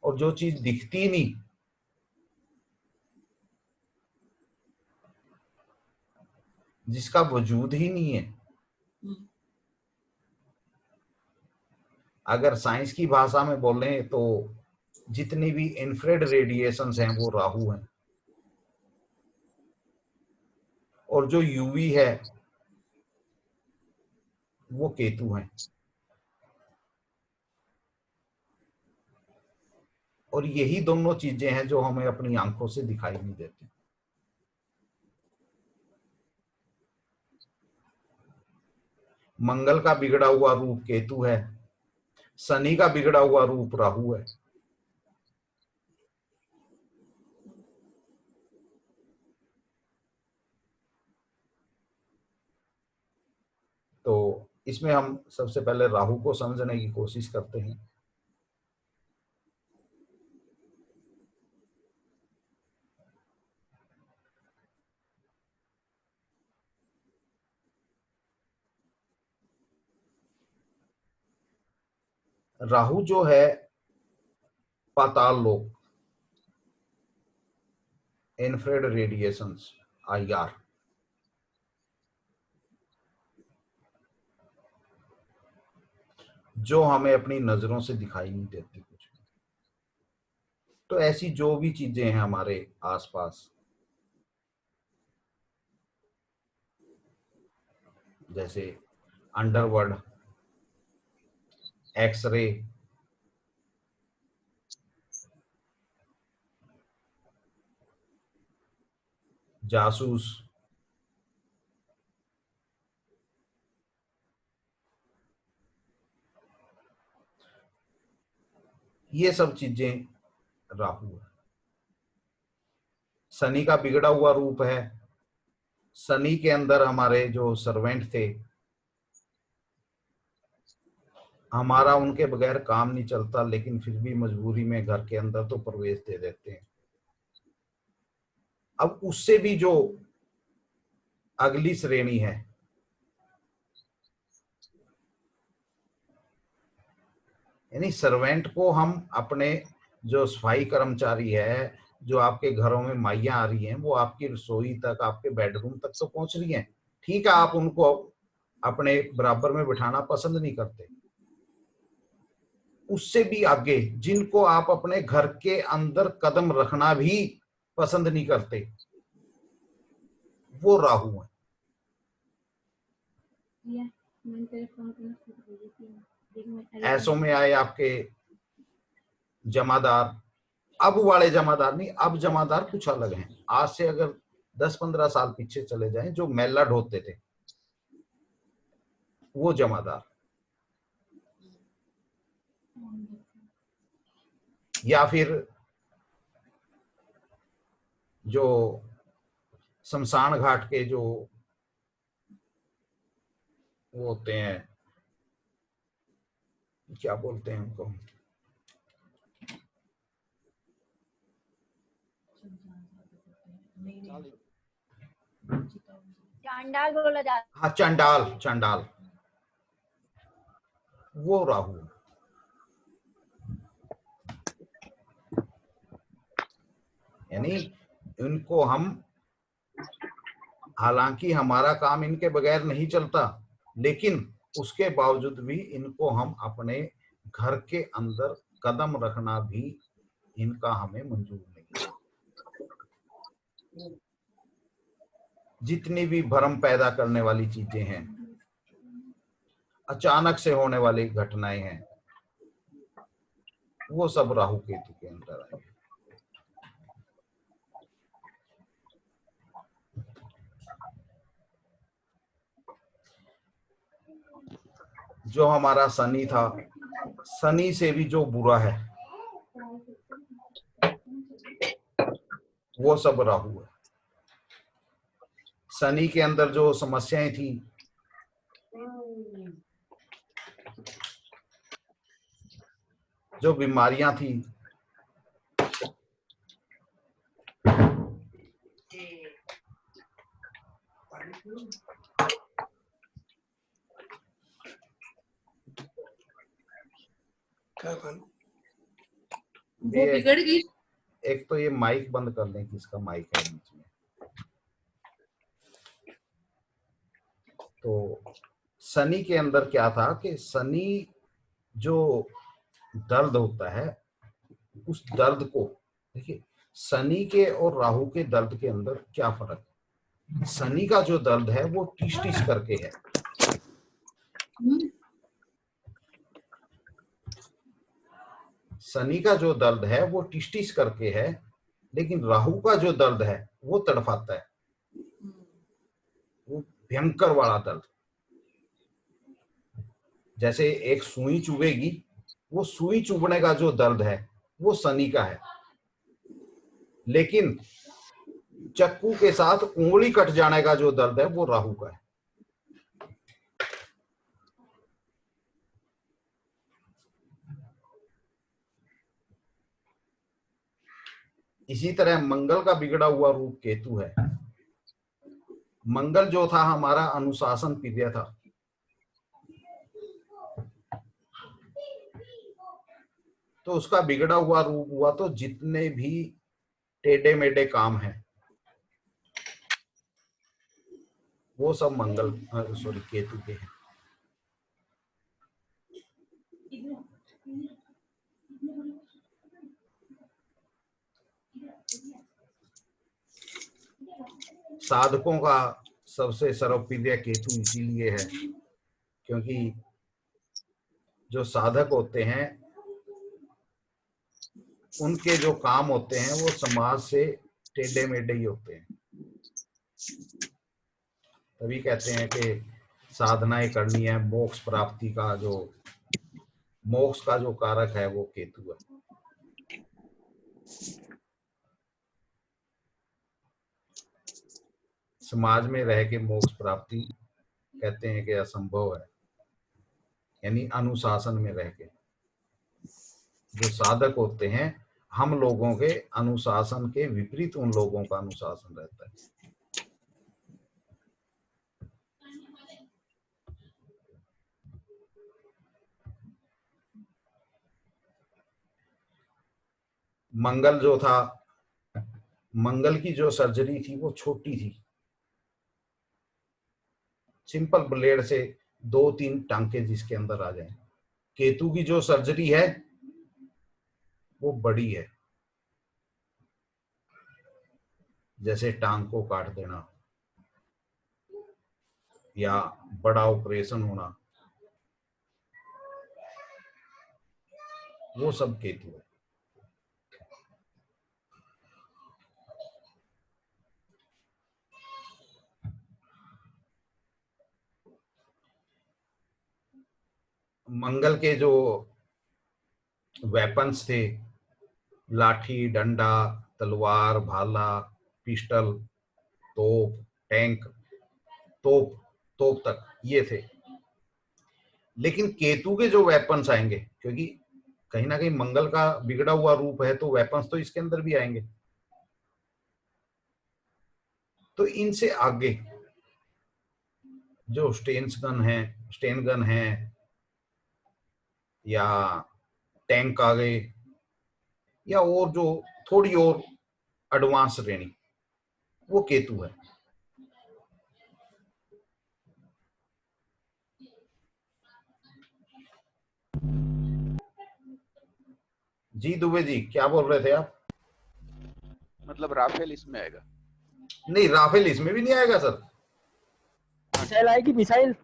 और जो चीज दिखती नहीं, जिसका वजूद ही नहीं है, अगर साइंस की भाषा में बोलें तो जितनी भी इंफ्रारेड रेडिएशंस हैं वो राहु हैं, और जो यूवी है वो केतु हैं। और यही दोनों चीजें हैं जो हमें अपनी आंखों से दिखाई नहीं देती। मंगल का बिगड़ा हुआ रूप केतु है, शनि का बिगड़ा हुआ रूप राहु है। तो इसमें हम सबसे पहले राहु को समझने की कोशिश करते हैं। राहु जो है पाताल लोक, इंफ्रारेड रेडिएशंस, IR, जो हमें अपनी नजरों से दिखाई नहीं देती कुछ भी। तो ऐसी जो भी चीजें हैं हमारे आसपास, जैसे अंडरवर्ल्ड, एक्सरे, जासूस, ये सब चीजें राहु है। शनि का बिगड़ा हुआ रूप है। शनि के अंदर हमारे जो सर्वेंट थे, हमारा उनके बगैर काम नहीं चलता, लेकिन फिर भी मजबूरी में घर के अंदर तो प्रवेश दे देते हैं। अब उससे भी जो अगली श्रेणी है, यानी सर्वेंट को हम अपने, जो सफाई कर्मचारी है, जो आपके घरों में माइयां आ रही हैं, वो आपकी रसोई तक, आपके बेडरूम तक तो पहुंच रही हैं। ठीक है, आप उनको अपने बराबर में बिठाना पसंद नहीं करते। उससे भी आगे जिनको आप अपने घर के अंदर कदम रखना भी पसंद नहीं करते, वो राहु है। ऐसों में आए आपके जमादार। अब वाले जमादार नहीं, अब जमादार कुछ अलग हैं। आज से अगर 10-15 साल पीछे चले जाएं, जो मेलड होते थे, वो जमादार, या फिर जो शमशान घाट के जो वो होते हैं, क्या बोलते हैं उनको, चांडाल बोला जाता हाँ, चंडाल, चंडाल, वो राहु। यानी इनको हम, हालांकि हमारा काम इनके बगैर नहीं चलता, लेकिन उसके बावजूद भी इनको हम अपने घर के अंदर कदम रखना भी इनका हमें मंजूर नहीं है। जितनी भी भ्रम पैदा करने वाली चीजें हैं, अचानक से होने वाली घटनाएं हैं, वो सब राहु केतु के अंदर आएंगे। जो हमारा शनि था, शनि से भी जो बुरा है वो सब राहु है। शनि के अंदर जो समस्याएं थी, जो बीमारियां थी, वो बिगड़ गई। एक तो ये माइक बंद कर लें, किसका माइक है बीच में। तो शनि के अंदर क्या था कि शनि जो दर्द होता है, उस दर्द को देखिए, शनि के और राहु के दर्द के अंदर क्या फर्क है। शनि का जो दर्द है वो टिस टिस करके है, शनि का जो दर्द है वो टिस टिस करके है, लेकिन राहु का जो दर्द है वो तड़पाता है, वो भयंकर वाला दर्द। जैसे एक सुई चुभेगी, वो सुई चुभने का जो दर्द है वो शनि का है, लेकिन चक्कू के साथ उंगली कट जाने का जो दर्द है वो राहु का है। इसी तरह मंगल का बिगड़ा हुआ रूप केतु है। मंगल जो था हमारा अनुशासन प्रिय था, तो उसका बिगड़ा हुआ रूप हुआ, तो जितने भी टेढ़े मेढ़े काम हैं वो सब मंगल केतु के हैं। साधकों का सबसे सर्वप्रिय केतु इसीलिए है क्योंकि जो साधक होते हैं उनके जो काम होते हैं वो समाज से टेढ़े मेढ़े ही होते हैं। तभी कहते हैं कि साधनाएं करनी है, मोक्ष प्राप्ति का जो मोक्ष का जो कारक है वो केतु है। समाज में रह के मोक्ष प्राप्ति कहते हैं कि असंभव है, यानी अनुशासन में रह के। जो साधक होते हैं, हम लोगों के अनुशासन के विपरीत उन लोगों का अनुशासन रहता है। मंगल जो था, मंगल की जो सर्जरी थी वो छोटी थी, सिंपल ब्लेड से 2-3 टांके जिसके अंदर आ जाए। केतु की जो सर्जरी है वो बड़ी है, जैसे टांग को काट देना या बड़ा ऑपरेशन होना, वो सब केतु है। मंगल के जो वेपन्स थे, लाठी, डंडा, तलवार, भाला, पिस्टल, तोप, टैंक, तोप तक ये थे। लेकिन केतु के जो वेपन्स आएंगे, क्योंकि कहीं ना कहीं मंगल का बिगड़ा हुआ रूप है तो वेपन्स तो इसके अंदर भी आएंगे, तो इनसे आगे जो स्टेन गन है या टैंक आ गए या और जो थोड़ी और एडवांस श्रेणी, वो केतु है। जी दुबे जी, क्या बोल रहे थे आप? मतलब राफेल इसमें आएगा? नहीं, राफेल इसमें भी नहीं आएगा सर। मिसाइल आएगी, मिसाइल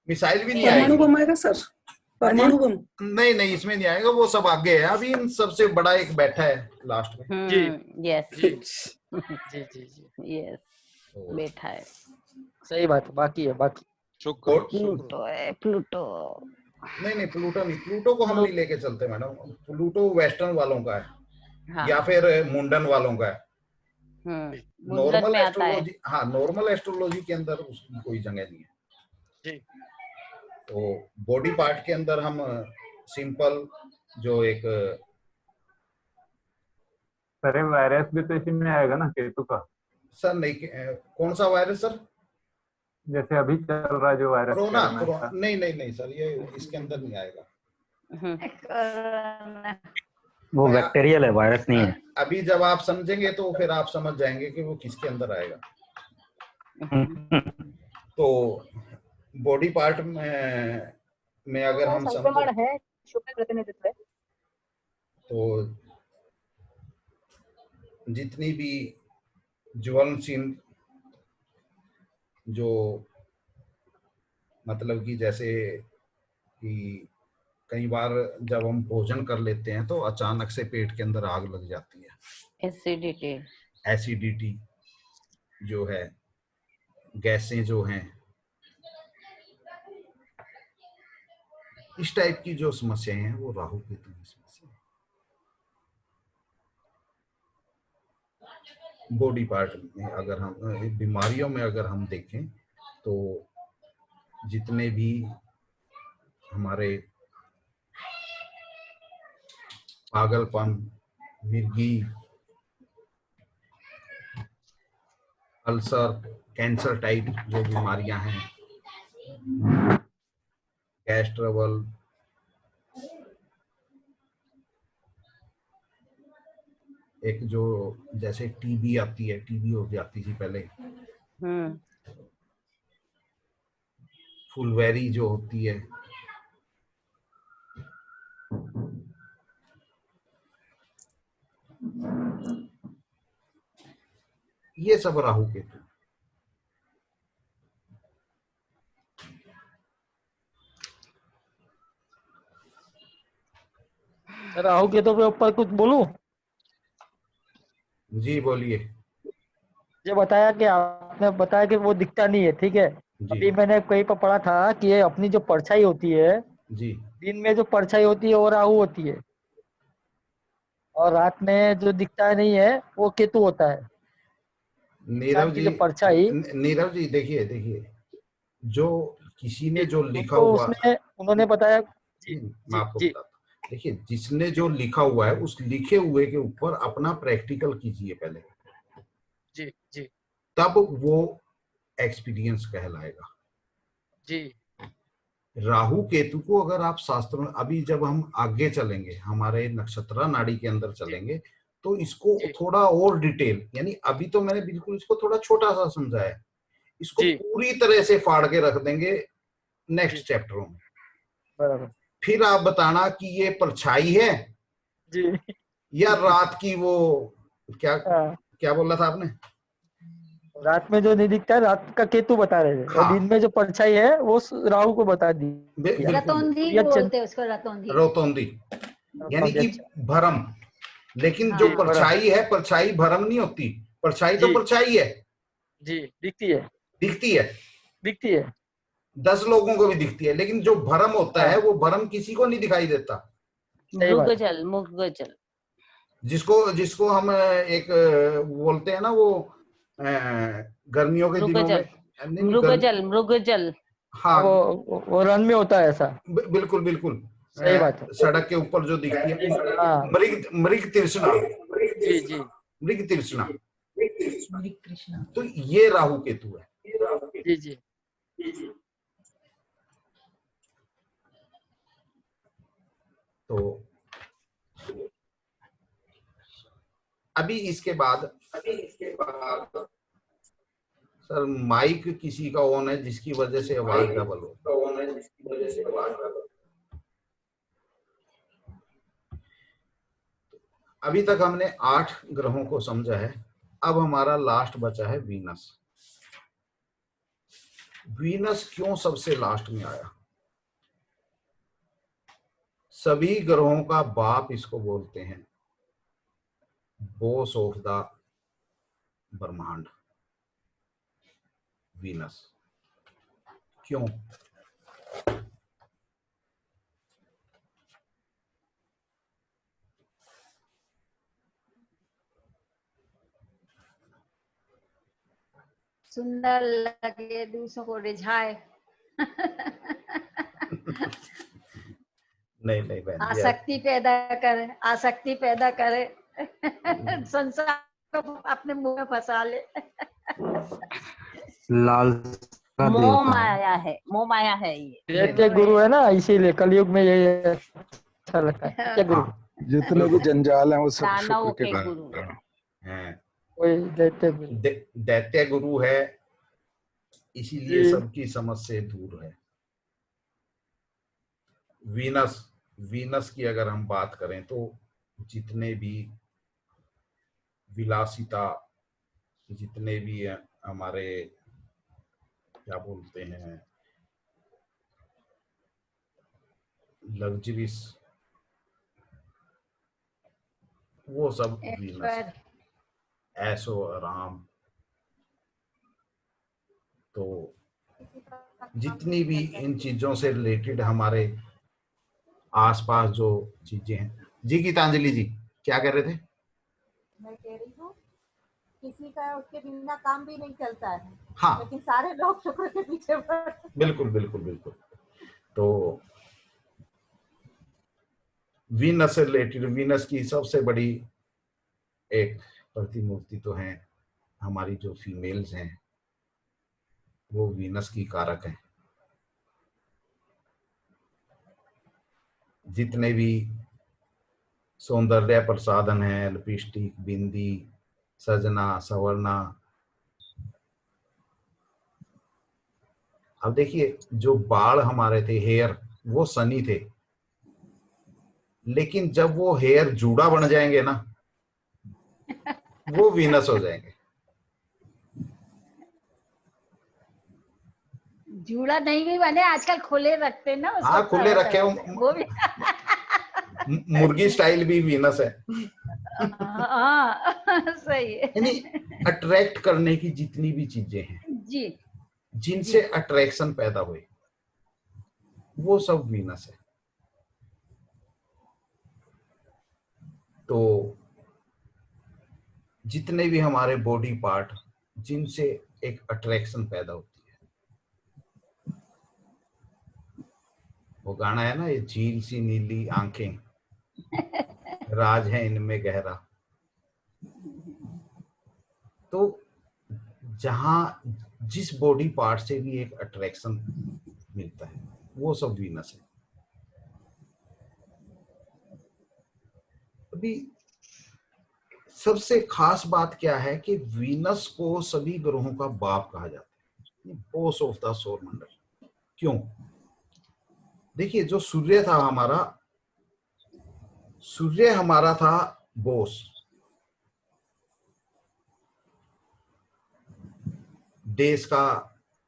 मिसाइल भी नहीं परमाणु आएगी। बम आएगा सर, परमाणु बम। नहीं नहीं, इसमें नहीं आएगा, वो सब आगे है। अभी इन सबसे बड़ा एक बैठा है लास्ट में। जी। यस जी जी जी जी यस तो बैठा है। सही बात है, बाकी है बाकी। शुक्र प्लूटो है प्लूटो। नहीं नहीं, प्लूटो नहीं, प्लूटो को हम नहीं लेके चलते मैडम। प्लूटो वेस्टर्न वालों का है, हाँ या फिर मुंडन वालों का है। मुंडन नॉर्मल में आता है। एस्ट्रोलॉजी, हाँ नॉर्मल एस्ट्रोलॉजी के अंदर उसकी कोई जगह नहीं है। जी। तो बॉडी पार्ट के अंदर हम सिंपल जो एक सर वायरस भी तो इसी में आएगा ना, केतु का। सर नहीं, कौन सा वायरस सर? जैसे अभी चल रहा है जो वायरस कोरोना। का। नहीं नहीं नहीं सर, ये इसके अंदर नहीं आएगा। वो बैक्टीरियल है, वायरस नहीं है। अभी जब आप समझेंगे तो फिर आप समझ जाएंगे कि वो किसके अंदर आएगा। तो बॉडी पार्ट में अगर हम संक्रमण समझें है, शुभ प्रतिनिधित्व है। तो जितनी भी ज्वलनशील, जो मतलब कि जैसे कि कई बार जब हम भोजन कर लेते हैं तो अचानक से पेट के अंदर आग लग जाती है। एसिडिटी। एसिडिटी जो है, गैसें जो हैं, इस टाइप की जो समस्याएं हैं वो राहु केतु की समस्या है। बॉडी पार्ट में अगर हम बीमारियों में अगर हम देखें तो जितने भी हमारे पागलपन, मिर्गी, अल्सर, कैंसर टाइप जो बीमारियां हैं, गैस ट्रबल, एक जो जैसे टीबी आती है, टीबी हो जाती थी पहले, फुलवैरी जो होती है, ये सब राहु केतु। राहु केतु के ऊपर कुछ बोलूं? जी बोलिए। ये बताया कि आपने बताया कि वो दिखता नहीं है, ठीक है। जी अभी मैंने कहीं पर पढ़ा था कि ये अपनी जो परछाई होती है, जी, दिन में जो परछाई होती है वो राहु होती है, और रात में जो दिखता नहीं है वो केतु होता है। नीरव की जी, जो परछाई, नीरव जी देखिए देखिए, जो किसी ने जो लिखा तो हुआ, उसमें उन्होंने बताया। जी मैं आपको जी बताता हूँ। देखिए, जिसने जो लिखा हुआ है उस लिखे हुए के ऊपर अपना प्रैक्टिकल कीजिए पहले, जी जी तब वो एक्सपीरियंस कहलाएगा। जी राहु केतु को अगर आप शास्त्र में, अभी जब हम आगे चलेंगे हमारे नक्षत्र नाड़ी के अंदर चलेंगे तो इसको जी। थोड़ा और डिटेल, यानी अभी तो मैंने बिल्कुल इसको थोड़ा छोटा सा समझाया, इसको जी। पूरी तरह से फाड़ के रख देंगे नेक्स्ट चैप्टरों में। बराबर। फिर आप बताना कि ये परछाई है जी या रात की वो क्या हाँ। क्या बोला था आपने? रात में जो नहीं दिखता है, रात का केतु बता रहे थे, और हाँ। दिन में जो परछाई है वो राहु को बता दी। बिल्कुल रतौंधी ये बोलते हैं उसको, रतौंधी। रोतोंदी, यानी कि भरम। लेकिन हाँ। जो परछाई है, परछाई भरम नहीं होती, परछाई तो जी। परछाई है, जी दिखती है, दिखती है, दिखती है। 10 लोगों को भी दिखती है, लेकिन जो भरम होता है हाँ। वो भरम किसी को नहीं दिखाई देता। सही बात। मृगजल मृगजल। जिसको हम एक बोलते हैं ना, वो गर्मियों के दिनों में, नहीं, मृगजल मृगजल। हाँ वो रन में होता है ऐसा। बिल्कुल बिल्कुल, सही बात है। सड़क के ऊपर जो दिखती है, हाँ। मृग तृष्णा, जी जी मृग तृष्णा, कृष्णा। तो ये राहु केतु है। जी जी तो अभी इसके बाद सर माइक किसी का ऑन है जिसकी वजह से आवाज डबल हो। अभी तक हमने 8 ग्रहों को समझा है। अब हमारा लास्ट बचा है वीनस। वीनस क्यों सबसे लास्ट में आया? सभी ग्रहों का बाप इसको बोलते हैं, बॉस ऑफ द ब्रह्मांड, वीनस। क्यों? सुंदर लगे, दूसरों को रिझाए। नहीं नहीं बहन जी, आसक्ति पैदा करे, आसक्ति पैदा करे, संसार को अपने मुंह में फंसा ले। लालसा मोह देवता है। माया है, मोह माया है ये। दैत्य गुरु है ना, इसीलिए कलयुग में यही अच्छा लगता है। दैत्य गुरु हाँ, जितने भी जंजाल हैं वो सब दानवों शुक्र के के कारण गुरु। हैं। कोई दैत्य गुरु। दैत्य गुरु है, इसीलिए जी। सबकी समझ से दूर है। वीनस, वीनस की अगर हम बात करें तो जितने भी विलासिता, जितने भी हमारे क्या बोलते हैं लग्जरीज, वो सब वीनस है। ऐशो आराम, तो जितनी भी इन चीजों से रिलेटेड हमारे आसपास जो चीजें हैं। जी गीतांजलि जी क्या कह रहे थे? मैं कह रही हूँ किसी का उसके बिना काम भी नहीं चलता है, हाँ लेकिन सारे लोग शुक्र के पीछे पड़ते। बिल्कुल बिल्कुल बिल्कुल। तो वीनस से रिलेटेड, वीनस की सबसे बड़ी एक प्रतिमूर्ति तो है हमारी जो फीमेल्स हैं, वो वीनस की कारक हैं। जितने भी सौंदर्य प्रसाधन है, लिपस्टिक, बिंदी, सजना, संवरना, अब देखिए जो बाल हमारे थे, हेयर, वो सनी थे, लेकिन जब वो हेयर जूड़ा बन जाएंगे ना, वो वीनस हो जाएंगे। जूड़ा नहीं भी बने, आजकल खुले रखते ना उसको। हाँ खुले रखे हो, वो भी। मुर्गी स्टाइल भी वीनस है। हाँ सही है। यानी अट्रैक्ट करने की जितनी भी चीजें हैं, जी, जिनसे अट्रैक्शन पैदा हुए, वो सब वीनस है। तो जितने भी हमारे बॉडी पार्ट जिनसे एक अट्रैक्शन पैदा होती है, वो गाना है ना, ये झील सी नीली आंखें, राज है इनमें गहरा। तो जहां जिस बॉडी पार्ट से भी एक अट्रैक्शन मिलता है, वो सब वीनस है। अभी सबसे खास बात क्या है कि वीनस को सभी ग्रहों का बाप कहा जाता है, बॉस ऑफ द सौर मंडल। क्यों? देखिए जो सूर्य था हमारा, सूर्य हमारा था बॉस, देश का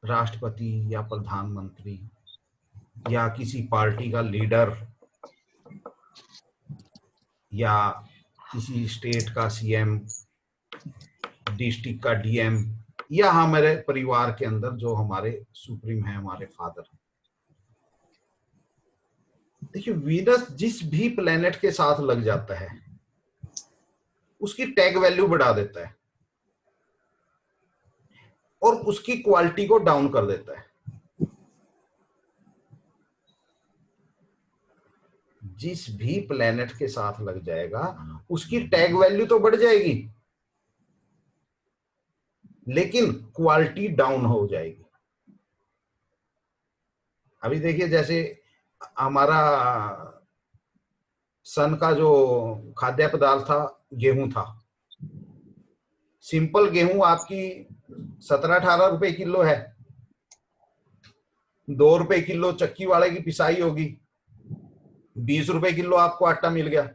राष्ट्रपति या प्रधानमंत्री या किसी पार्टी का लीडर या किसी स्टेट का सीएम, डिस्ट्रिक्ट का डीएम, या हमारे परिवार के अंदर जो हमारे सुप्रीम है, हमारे फादर। देखिए वीनस जिस भी प्लेनेट के साथ लग जाता है, उसकी टैग वैल्यू बढ़ा देता है और उसकी क्वालिटी को डाउन कर देता है। जिस भी प्लेनेट के साथ लग जाएगा, उसकी टैग वैल्यू तो बढ़ जाएगी, लेकिन क्वालिटी डाउन हो जाएगी। अभी देखिए जैसे हमारा सन का जो खाद्य पदार्थ था, गेहूं था। सिंपल गेहूं आपकी 17-18 रुपए किलो है, 2 रुपए किलो चक्की वाले की पिसाई होगी, 20 रुपए किलो आपको आटा मिल गया।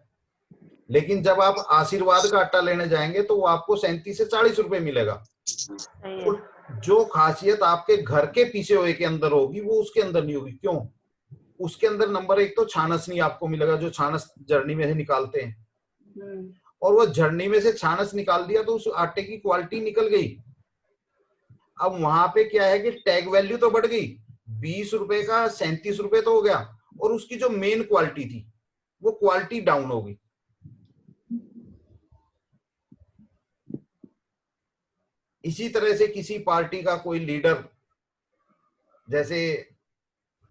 लेकिन जब आप आशीर्वाद का आटा लेने जाएंगे तो वो आपको 37 से 40 रुपए मिलेगा। तो जो खासियत आपके घर के पीसे हुए के अंदर होगी, वो उसके अंदर नहीं होगी। क्यों? उसके अंदर नंबर 1 तो छानस नहीं आपको मिलेगा, जो छानस झरनी में से निकालते हैं, और वो झरनी में से छानस निकाल दिया तो उस आटे की क्वालिटी निकल गई। अब वहां पे क्या है कि टैग वैल्यू तो बढ़ गई, 20 रुपए का 37 रुपए तो हो गया, और उसकी जो मेन क्वालिटी थी वो क्वालिटी डाउन हो गई। इसी तरह से किसी पार्टी का कोई लीडर, जैसे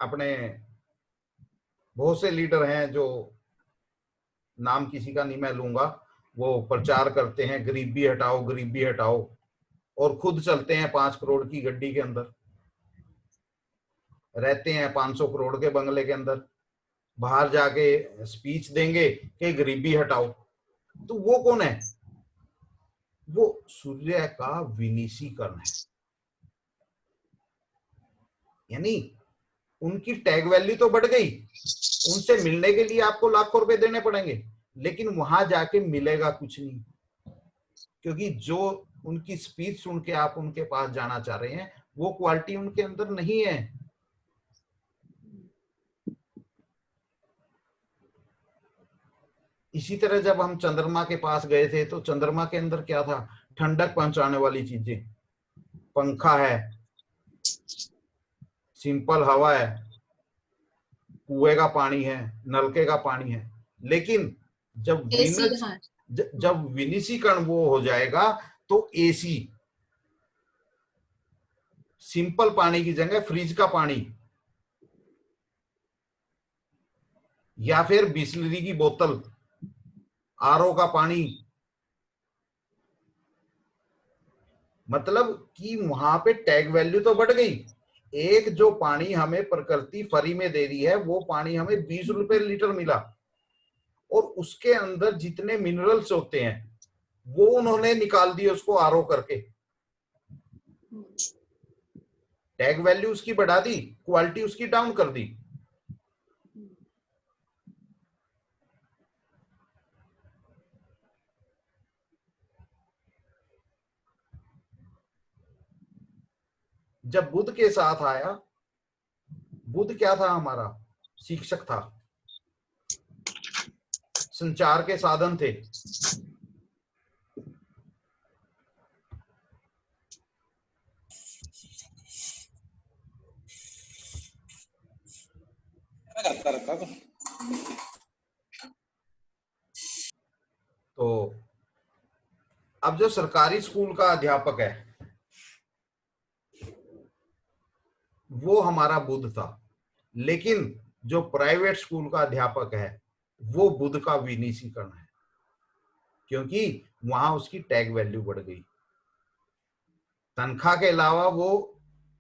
अपने बहुत से लीडर हैं जो नाम किसी का नहीं मैं लूंगा, वो प्रचार करते हैं गरीबी हटाओ गरीबी हटाओ, और खुद चलते हैं 5 करोड़ की गड्डी के अंदर, रहते हैं 500 करोड़ के बंगले के अंदर, बाहर जाके स्पीच देंगे कि गरीबी हटाओ। तो वो कौन है? वो सूर्य का विनिशीकरण है। यानी उनकी टैग वैल्यू तो बढ़ गई, उनसे मिलने के लिए आपको लाखों रुपए देने पड़ेंगे, लेकिन वहां जाके मिलेगा कुछ नहीं, क्योंकि जो उनकी स्पीच सुन के आप उनके पास जाना चाह रहे हैं वो क्वालिटी उनके अंदर नहीं है। इसी तरह जब हम चंद्रमा के पास गए थे तो चंद्रमा के अंदर क्या था? ठंडक पहुंचाने वाली चीजें, पंखा है, सिंपल हवा है, कुएं का पानी है, नलके का पानी है। लेकिन जब विनिशीकरण वो हो जाएगा तो एसी, सिंपल पानी की जगह फ्रिज का पानी, या फिर बिस्लरी की बोतल, आरओ का पानी, मतलब कि वहां पे टैग वैल्यू तो बढ़ गई। एक जो पानी हमें प्रकृति फ्री में दे रही है वो पानी हमें 20 रुपए लीटर मिला, और उसके अंदर जितने मिनरल्स होते हैं वो उन्होंने निकाल दिए उसको आरओ करके, टैग वैल्यू उसकी बढ़ा दी, क्वालिटी उसकी डाउन कर दी। जब बुद्ध के साथ आया, बुद्ध क्या था? हमारा शिक्षक था, संचार के साधन थे। तो अब जो सरकारी स्कूल का अध्यापक है वो हमारा बुद्ध था, लेकिन जो प्राइवेट स्कूल का अध्यापक है वो बुद्ध का विनिशीकरण है, क्योंकि वहां उसकी टैग वैल्यू बढ़ गई। तनख्वाह के अलावा वो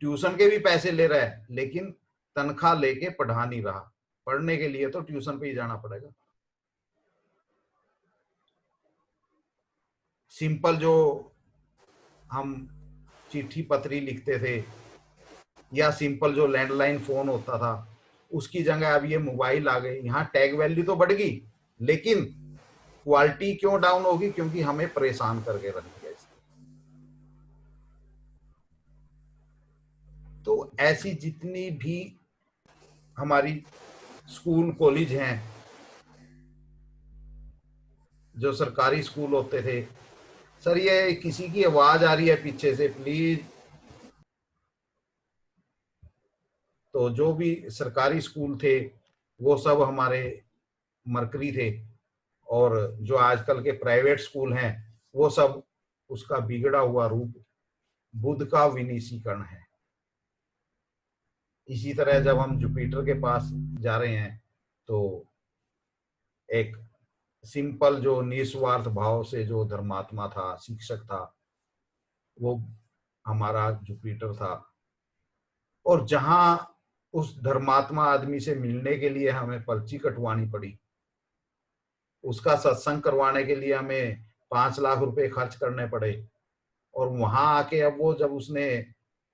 ट्यूशन के भी पैसे ले रहा है, लेकिन तनख्वाह लेके पढ़ा नहीं रहा, पढ़ने के लिए तो ट्यूशन पे ही जाना पड़ेगा। सिंपल जो हम चिट्ठी पत्री लिखते थे या सिंपल जो लैंडलाइन फोन होता था, उसकी जगह अब ये मोबाइल आ गए। यहाँ टैग वैल्यू तो बढ़ गई, लेकिन क्वालिटी क्यों डाउन होगी? क्योंकि हमें परेशान करके रख दिया इसने। तो ऐसी जितनी भी हमारी स्कूल कॉलेज हैं, जो सरकारी स्कूल होते थे, सर ये किसी की आवाज आ रही है पीछे से प्लीज। तो जो भी सरकारी स्कूल थे वो सब हमारे मरकरी थे, और जो आजकल के प्राइवेट स्कूल हैं वो सब उसका बिगड़ा हुआ रूप बुद्ध का विनिशीकरण है। इसी तरह जब हम जुपिटर के पास जा रहे हैं तो एक सिंपल जो निस्वार्थ भाव से जो धर्मात्मा था, शिक्षक था, वो हमारा जुपिटर था। और जहां उस धर्मात्मा आदमी से मिलने के लिए हमें पर्ची कटवानी पड़ी, उसका सत्संग करवाने के लिए हमें 5 लाख रुपए खर्च करने पड़े, और वहां आके अब वो जब उसने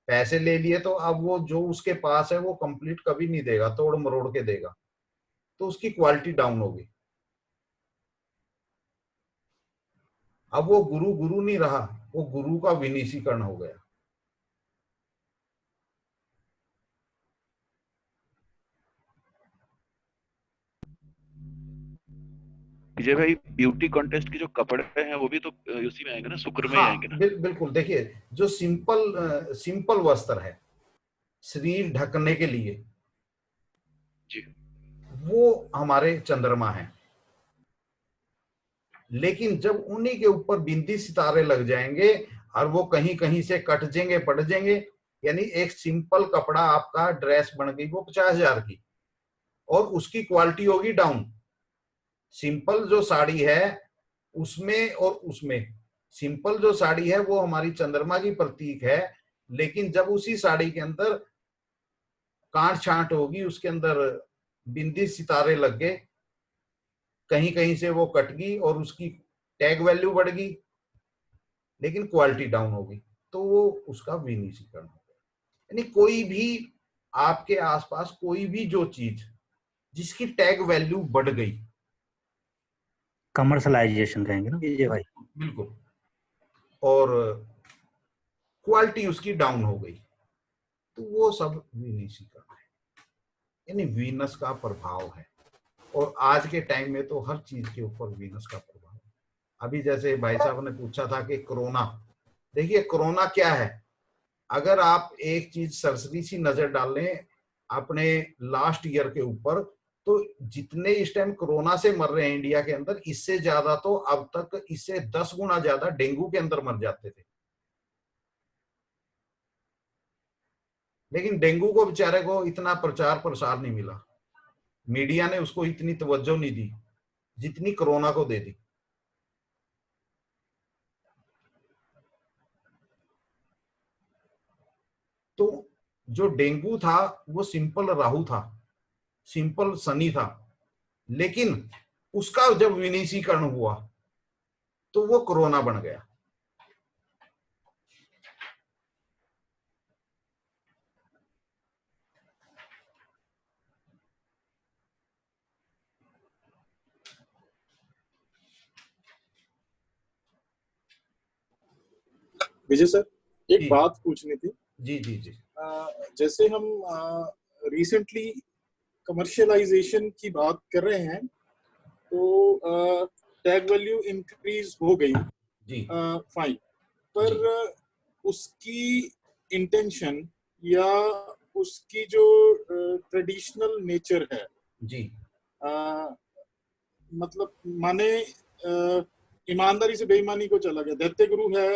पैसे ले लिए तो अब वो जो उसके पास है वो कंप्लीट कभी नहीं देगा, तोड़ मरोड़ के देगा, तो उसकी क्वालिटी डाउन हो गई। अब वो गुरु गुरु नहीं रहा, वो गुरु का विनिशीकरण हो गया। विजय भाई ब्यूटी कॉन्टेस्ट के जो कपड़े हैं वो भी तो उसी में आएंगे ना, शुक्र में ही हाँ आएंगे ना। बिल्कुल। देखिए जो सिंपल वस्त्र है शरीर ढकने के लिए, जी। वो हमारे चंद्रमा है। लेकिन जब उन्हीं के ऊपर बिंदी सितारे लग जाएंगे और वो कहीं कहीं से कट जाएंगे पड़ जाएंगे, यानी एक सिंपल कपड़ा आपका ड्रेस बन गई वो 50,000 की, और उसकी क्वालिटी होगी डाउन। सिंपल जो साड़ी है उसमें और उसमें, सिंपल जो साड़ी है वो हमारी चंद्रमा की प्रतीक है, लेकिन जब उसी साड़ी के अंदर कांट छांट होगी, उसके अंदर बिंदी सितारे लग गए, कहीं कहीं से वो कट गई और उसकी टैग वैल्यू बढ़ गई, लेकिन क्वालिटी डाउन हो गई, तो वो उसका विनिशीकरण हो गया। यानी कोई भी आपके आसपास कोई भी जो चीज जिसकी टैग वैल्यू बढ़ गई, कमर्शलाइजेशन कहेंगे ना विजय भाई। बिल्कुल, और क्वालिटी उसकी डाउन हो गई, तो वो सब विनिशीकरण है, यानी वीनस का प्रभाव है। और आज के टाइम में तो हर चीज के ऊपर वीनस का प्रभाव है। अभी जैसे भाई साहब ने पूछा था कि कोरोना, देखिए कोरोना क्या है, अगर आप एक चीज सरसरी सी नजर डाल लें अपने लास्ट ईयर के ऊपर, तो जितने इस टाइम कोरोना से मर रहे हैं इंडिया के अंदर, इससे ज्यादा तो अब तक इससे 10 गुना ज्यादा डेंगू के अंदर मर जाते थे। लेकिन डेंगू को बेचारे को इतना प्रचार प्रसार नहीं मिला, मीडिया ने उसको इतनी तवज्जो नहीं दी जितनी कोरोना को दे दी। तो जो डेंगू था वो सिंपल राहु था, सिंपल शनि था, लेकिन उसका जब विनिशीकरण हुआ तो वो कोरोना बन गया। विजय सर, एक जी। बात पूछनी थी। जी जी जी। जैसे हम रिसेंटली कमर्शियलाइजेशन की बात कर रहे हैं, तो टैग वैल्यू इंक्रीज हो गई, जी फाइन, पर उसकी इंटेंशन या उसकी जो ट्रेडिशनल नेचर है, जी, मतलब माने ईमानदारी से बेईमानी को चला गया, दैत्य गुरु है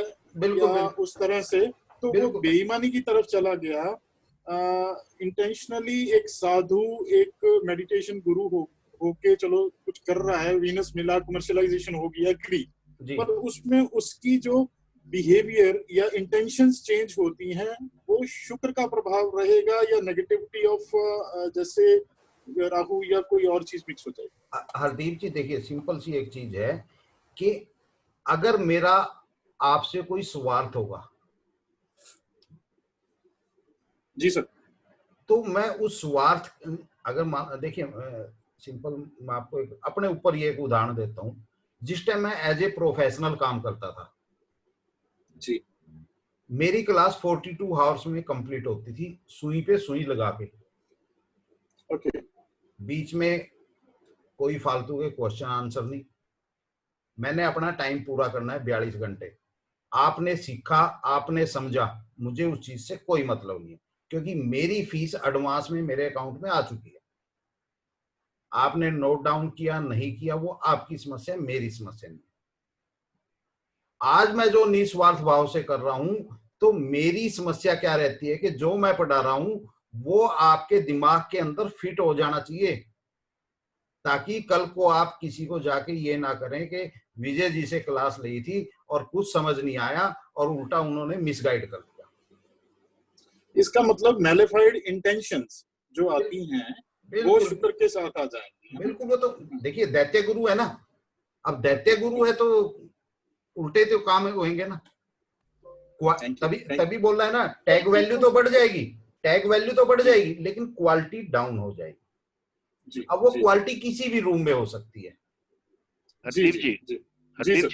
या उस तरह से, तो वो बेईमानी की तरफ चला गया। इंटेंशनली एक साधु, एक मेडिटेशन गुरु होके चलो कुछ कर रहा है, वीनस मिला, कमर्शियलाइजेशन हो गया, एग्री, पर उसमें उसकी जो बिहेवियर या इंटेंशंस चेंज होती हैं, वो शुक्र का प्रभाव रहेगा या नेगेटिविटी ऑफ जैसे राहु या कोई और चीज मिक्स हो जाएगी? हरदीप जी देखिए, सिंपल सी एक चीज है कि अगर मेरा आपसे कोई स्वार्थ होगा, जी सर, तो मैं उस स्वार्थ, अगर देखिए सिंपल, मैं आपको अपने ऊपर ये एक उदाहरण देता हूँ। जिस टाइम मैं एज ए प्रोफेशनल काम करता था जी, मेरी क्लास 42 आवर्स में कंप्लीट होती थी, सुई पे सुई लगा के। ओके। बीच में कोई फालतू के क्वेश्चन आंसर नहीं, मैंने अपना टाइम पूरा करना है 42 घंटे। आपने सीखा, आपने समझा, मुझे उस चीज से कोई मतलब नहीं है, क्योंकि मेरी फीस एडवांस में मेरे अकाउंट में आ चुकी है। आपने नोट डाउन किया नहीं किया वो आपकी समस्या, मेरी समस्या नहीं। आज मैं जो निस्वार्थ भाव से कर रहा हूं, तो मेरी समस्या क्या रहती है कि जो मैं पढ़ा रहा हूं वो आपके दिमाग के अंदर फिट हो जाना चाहिए, ताकि कल को आप किसी को जाके ये ना करें कि विजय जी से क्लास ली थी और कुछ समझ नहीं आया और उल्टा उन्होंने मिसगाइड कर दिया। इसका मतलब नैलिफाइड इंटेंशंस जो आती हैं वो शुक्र के साथ आ जाएंगी। बिल्कुल, वो तो देखिए दैत्य गुरु है ना, अब दैत्य गुरु है तो उल्टे तो काम होंगे ना, तभी बोल रहा है ना, टैग वैल्यू तो बढ़ जाएगी, टैग वैल्यू तो बढ़ जाएगी, लेकिन क्वालिटी डाउन हो जाएगी। अब वो क्वालिटी किसी भी रूम में हो सकती है। हरदीप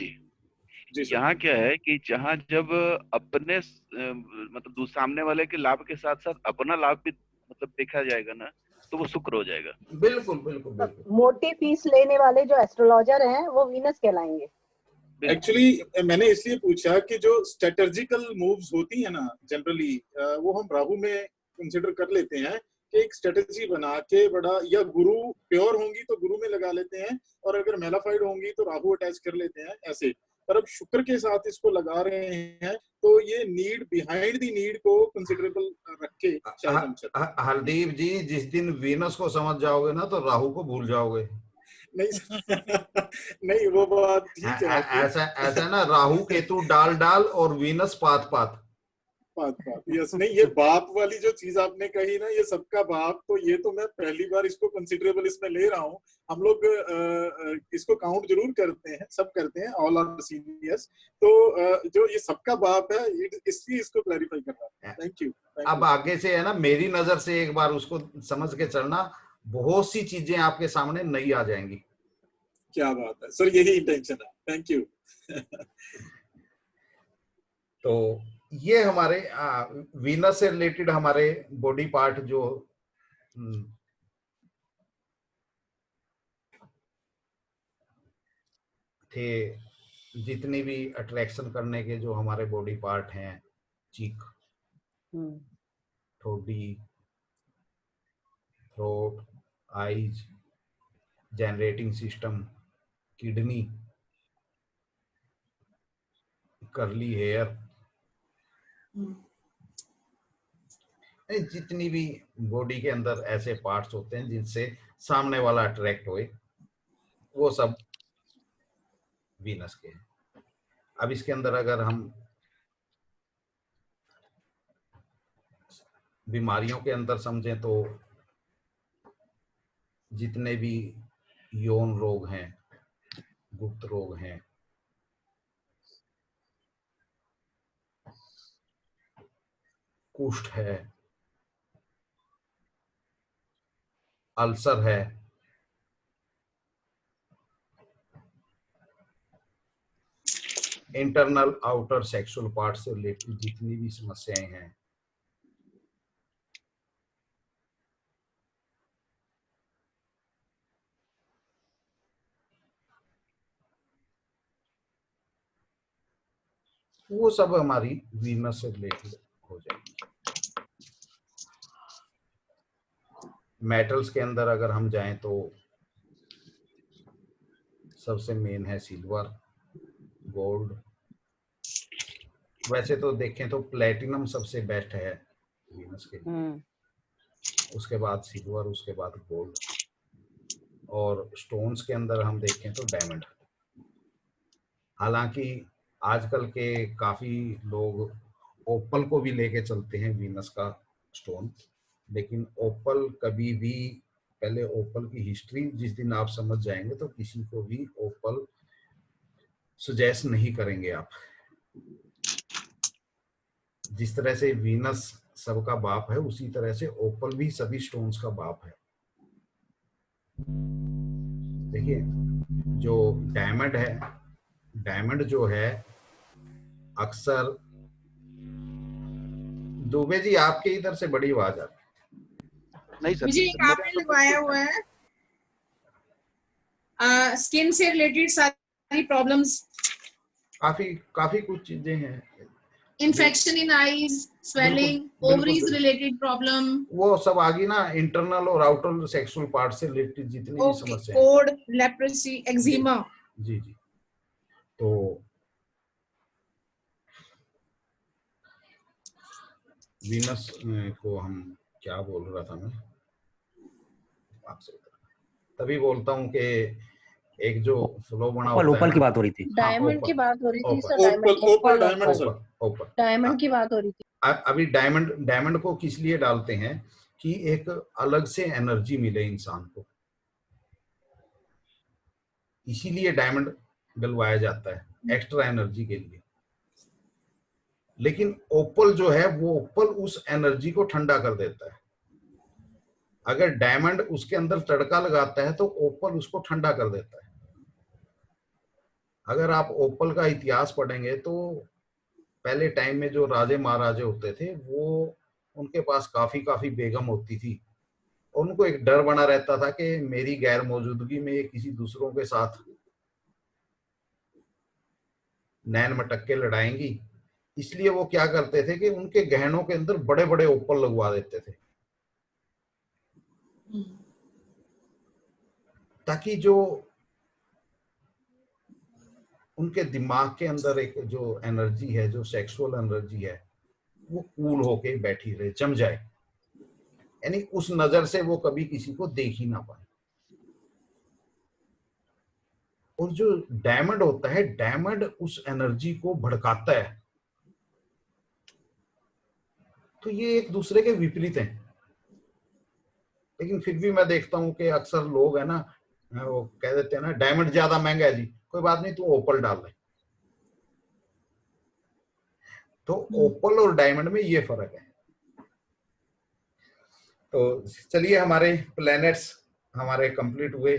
जी, यहाँ क्या है कि जहाँ जब अपने मतलब सामने वाले के लाभ के साथ साथ अपना लाभ भी मतलब देखा जाएगा ना, तो वो शुक्र हो जाएगा। बिल्कुल बिल्कुल बिल्कुल। मोटी फीस लेने वाले जो एस्ट्रोलॉजर हैं वो वीनस कहलाएंगे। एक्चुअली मैंने इसलिए पूछा कि जो स्ट्रेटेजिकल मूव्स होती है ना जनरली, वो हम राहु में कंसिडर कर लेते हैं कि एक स्ट्रेटेजी बना के बड़ा, या गुरु प्योर होंगी तो गुरु में लगा लेते हैं, और अगर मेलाफाइड होंगी तो राहु अटैच कर लेते हैं ऐसे। पर अब शुक्र के साथ इसको लगा रहे हैं तो ये नीड, बिहाइंड दी नीड को कंसिडरेबल रख के शायद हम चलते हैं। हरदीप जी, जिस दिन वीनस को समझ जाओगे ना तो राहु को भूल जाओगे। नहीं नहीं, वो बात ठीक है आपकी। ऐसा ना, राहु केतु डाल डाल और वीनस पात पात। यस, नहीं ये बाप वाली जो चीज आपने कही ना, ये सबका बाप, तो ये तो मैं पहली बार इसको कंसिडरेबल इसमें ले रहा हूँ। हम लोग इसको काउंट जरूर करते हैं, सब करते हैं, ऑल आर सीनियर्स। तो जो ये सबका बाप है, इसलिए इसको क्लैरिफाई कर रहा हूँ। Thank you. अब आगे से है ना, मेरी नजर से एक बार उसको समझ के चलना, बहुत सी चीजें आपके सामने नई आ जाएंगी। क्या बात है सर, यही इंटेंशन है। Thank you. तो ये हमारे वीनस से रिलेटेड हमारे बॉडी पार्ट जो थे, जितनी भी अट्रैक्शन करने के जो हमारे बॉडी पार्ट हैं, चीक, ठोडी, throat, eyes, generating system, kidney, curly hair, जितनी भी बॉडी के अंदर ऐसे पार्ट्स होते हैं जिनसे सामने वाला अट्रैक्ट होए, वो सब वीनस के हैं। अब इसके अंदर अगर हम बीमारियों के अंदर समझें तो जितने भी यौन रोग हैं, गुप्त रोग हैं, कुष्ठ है, अल्सर है, इंटरनल आउटर सेक्सुअल पार्ट से रिलेटेड जितनी भी समस्याएं हैं, वो सब हमारी वीनस से रिलेटेड हो जाएगी। मेटल्स के अंदर अगर हम जाएं तो सबसे मेन है सिल्वर, गोल्ड। वैसे तो देखें तो प्लेटिनम सबसे बेस्ट है वीनस के लिए, उसके बाद सिल्वर, उसके बाद गोल्ड, और स्टोन्स के अंदर हम देखें तो डायमंड। हालांकि आजकल के काफी लोग ओपल को भी लेके चलते हैं वीनस का स्टोन, लेकिन ओपल कभी भी, पहले ओपल की हिस्ट्री जिस दिन आप समझ जाएंगे तो किसी को भी ओपल सजेस्ट नहीं करेंगे आप। जिस तरह से वीनस सबका बाप है, उसी तरह से ओपल भी सभी स्टोन्स का बाप है। देखिए, जो डायमंड है, डायमंड जो है अक्सर, दुबे जी आपके इधर से बड़ी आवाज आ रही है। नहीं सर, मुझे एक आपने लगवाया हुआ है, स्किन से रिलेटेड सारी प्रॉब्लम्स, काफी कुछ चीजें हैं, infection in eyes, swelling, ovaries related problem, वो सब आ गई ना, इंटरनल और आउटर सेक्सुअल पार्ट से रिलेटेड जितनी भी समस्याएं, कोड, लेप्रेसी, एक्जिमा। जी जी। तो वीनस को हम क्या बोल रहा था मैं आपसे, तभी बोलता हूँ कि एक जो फ्लो बना होता है, ओपल की बात हो रही थी, डायमंड की बात हो रही थी सर, डायमंड की बात हो रही थी। अभी डायमंड को किस लिए डालते हैं कि एक अलग से एनर्जी मिले इंसान को, इसीलिए डायमंड डलवाया जाता है एक्स्ट्रा एनर्जी के लिए। लेकिन ओपल जो है, वो ओपल उस एनर्जी को ठंडा कर देता है। अगर डायमंड उसके अंदर तड़का लगाता है तो ओपल उसको ठंडा कर देता है। अगर आप ओपल का इतिहास पढ़ेंगे तो पहले टाइम में जो राजे महाराजे होते थे, वो उनके पास काफी बेगम होती थी, उनको एक डर बना रहता था कि मेरी गैर मौजूदगी में ये किसी दूसरों के साथ नैन मटक्के लड़ाएंगी, इसलिए वो क्या करते थे कि उनके गहनों के अंदर बड़े बड़े ओपल लगवा देते थे, ताकि जो उनके दिमाग के अंदर एक जो एनर्जी है, जो सेक्सुअल एनर्जी है, वो कूल होके बैठी रहे, जम जाए, यानी उस नजर से वो कभी किसी को देख ही ना पाए। और जो डायमंड होता है, डायमंड उस एनर्जी को भड़काता है। तो ये एक दूसरे के विपरीत हैं, लेकिन फिर भी मैं देखता हूं कि अक्सर लोग है ना, वो कह देते हैं ना डायमंड ज्यादा महंगा है जी, कोई बात नहीं, तू ओपल डाल ले। तो ओपल और डायमंड में ये फर्क है। तो चलिए, हमारे प्लैनेट्स हमारे कंप्लीट हुए।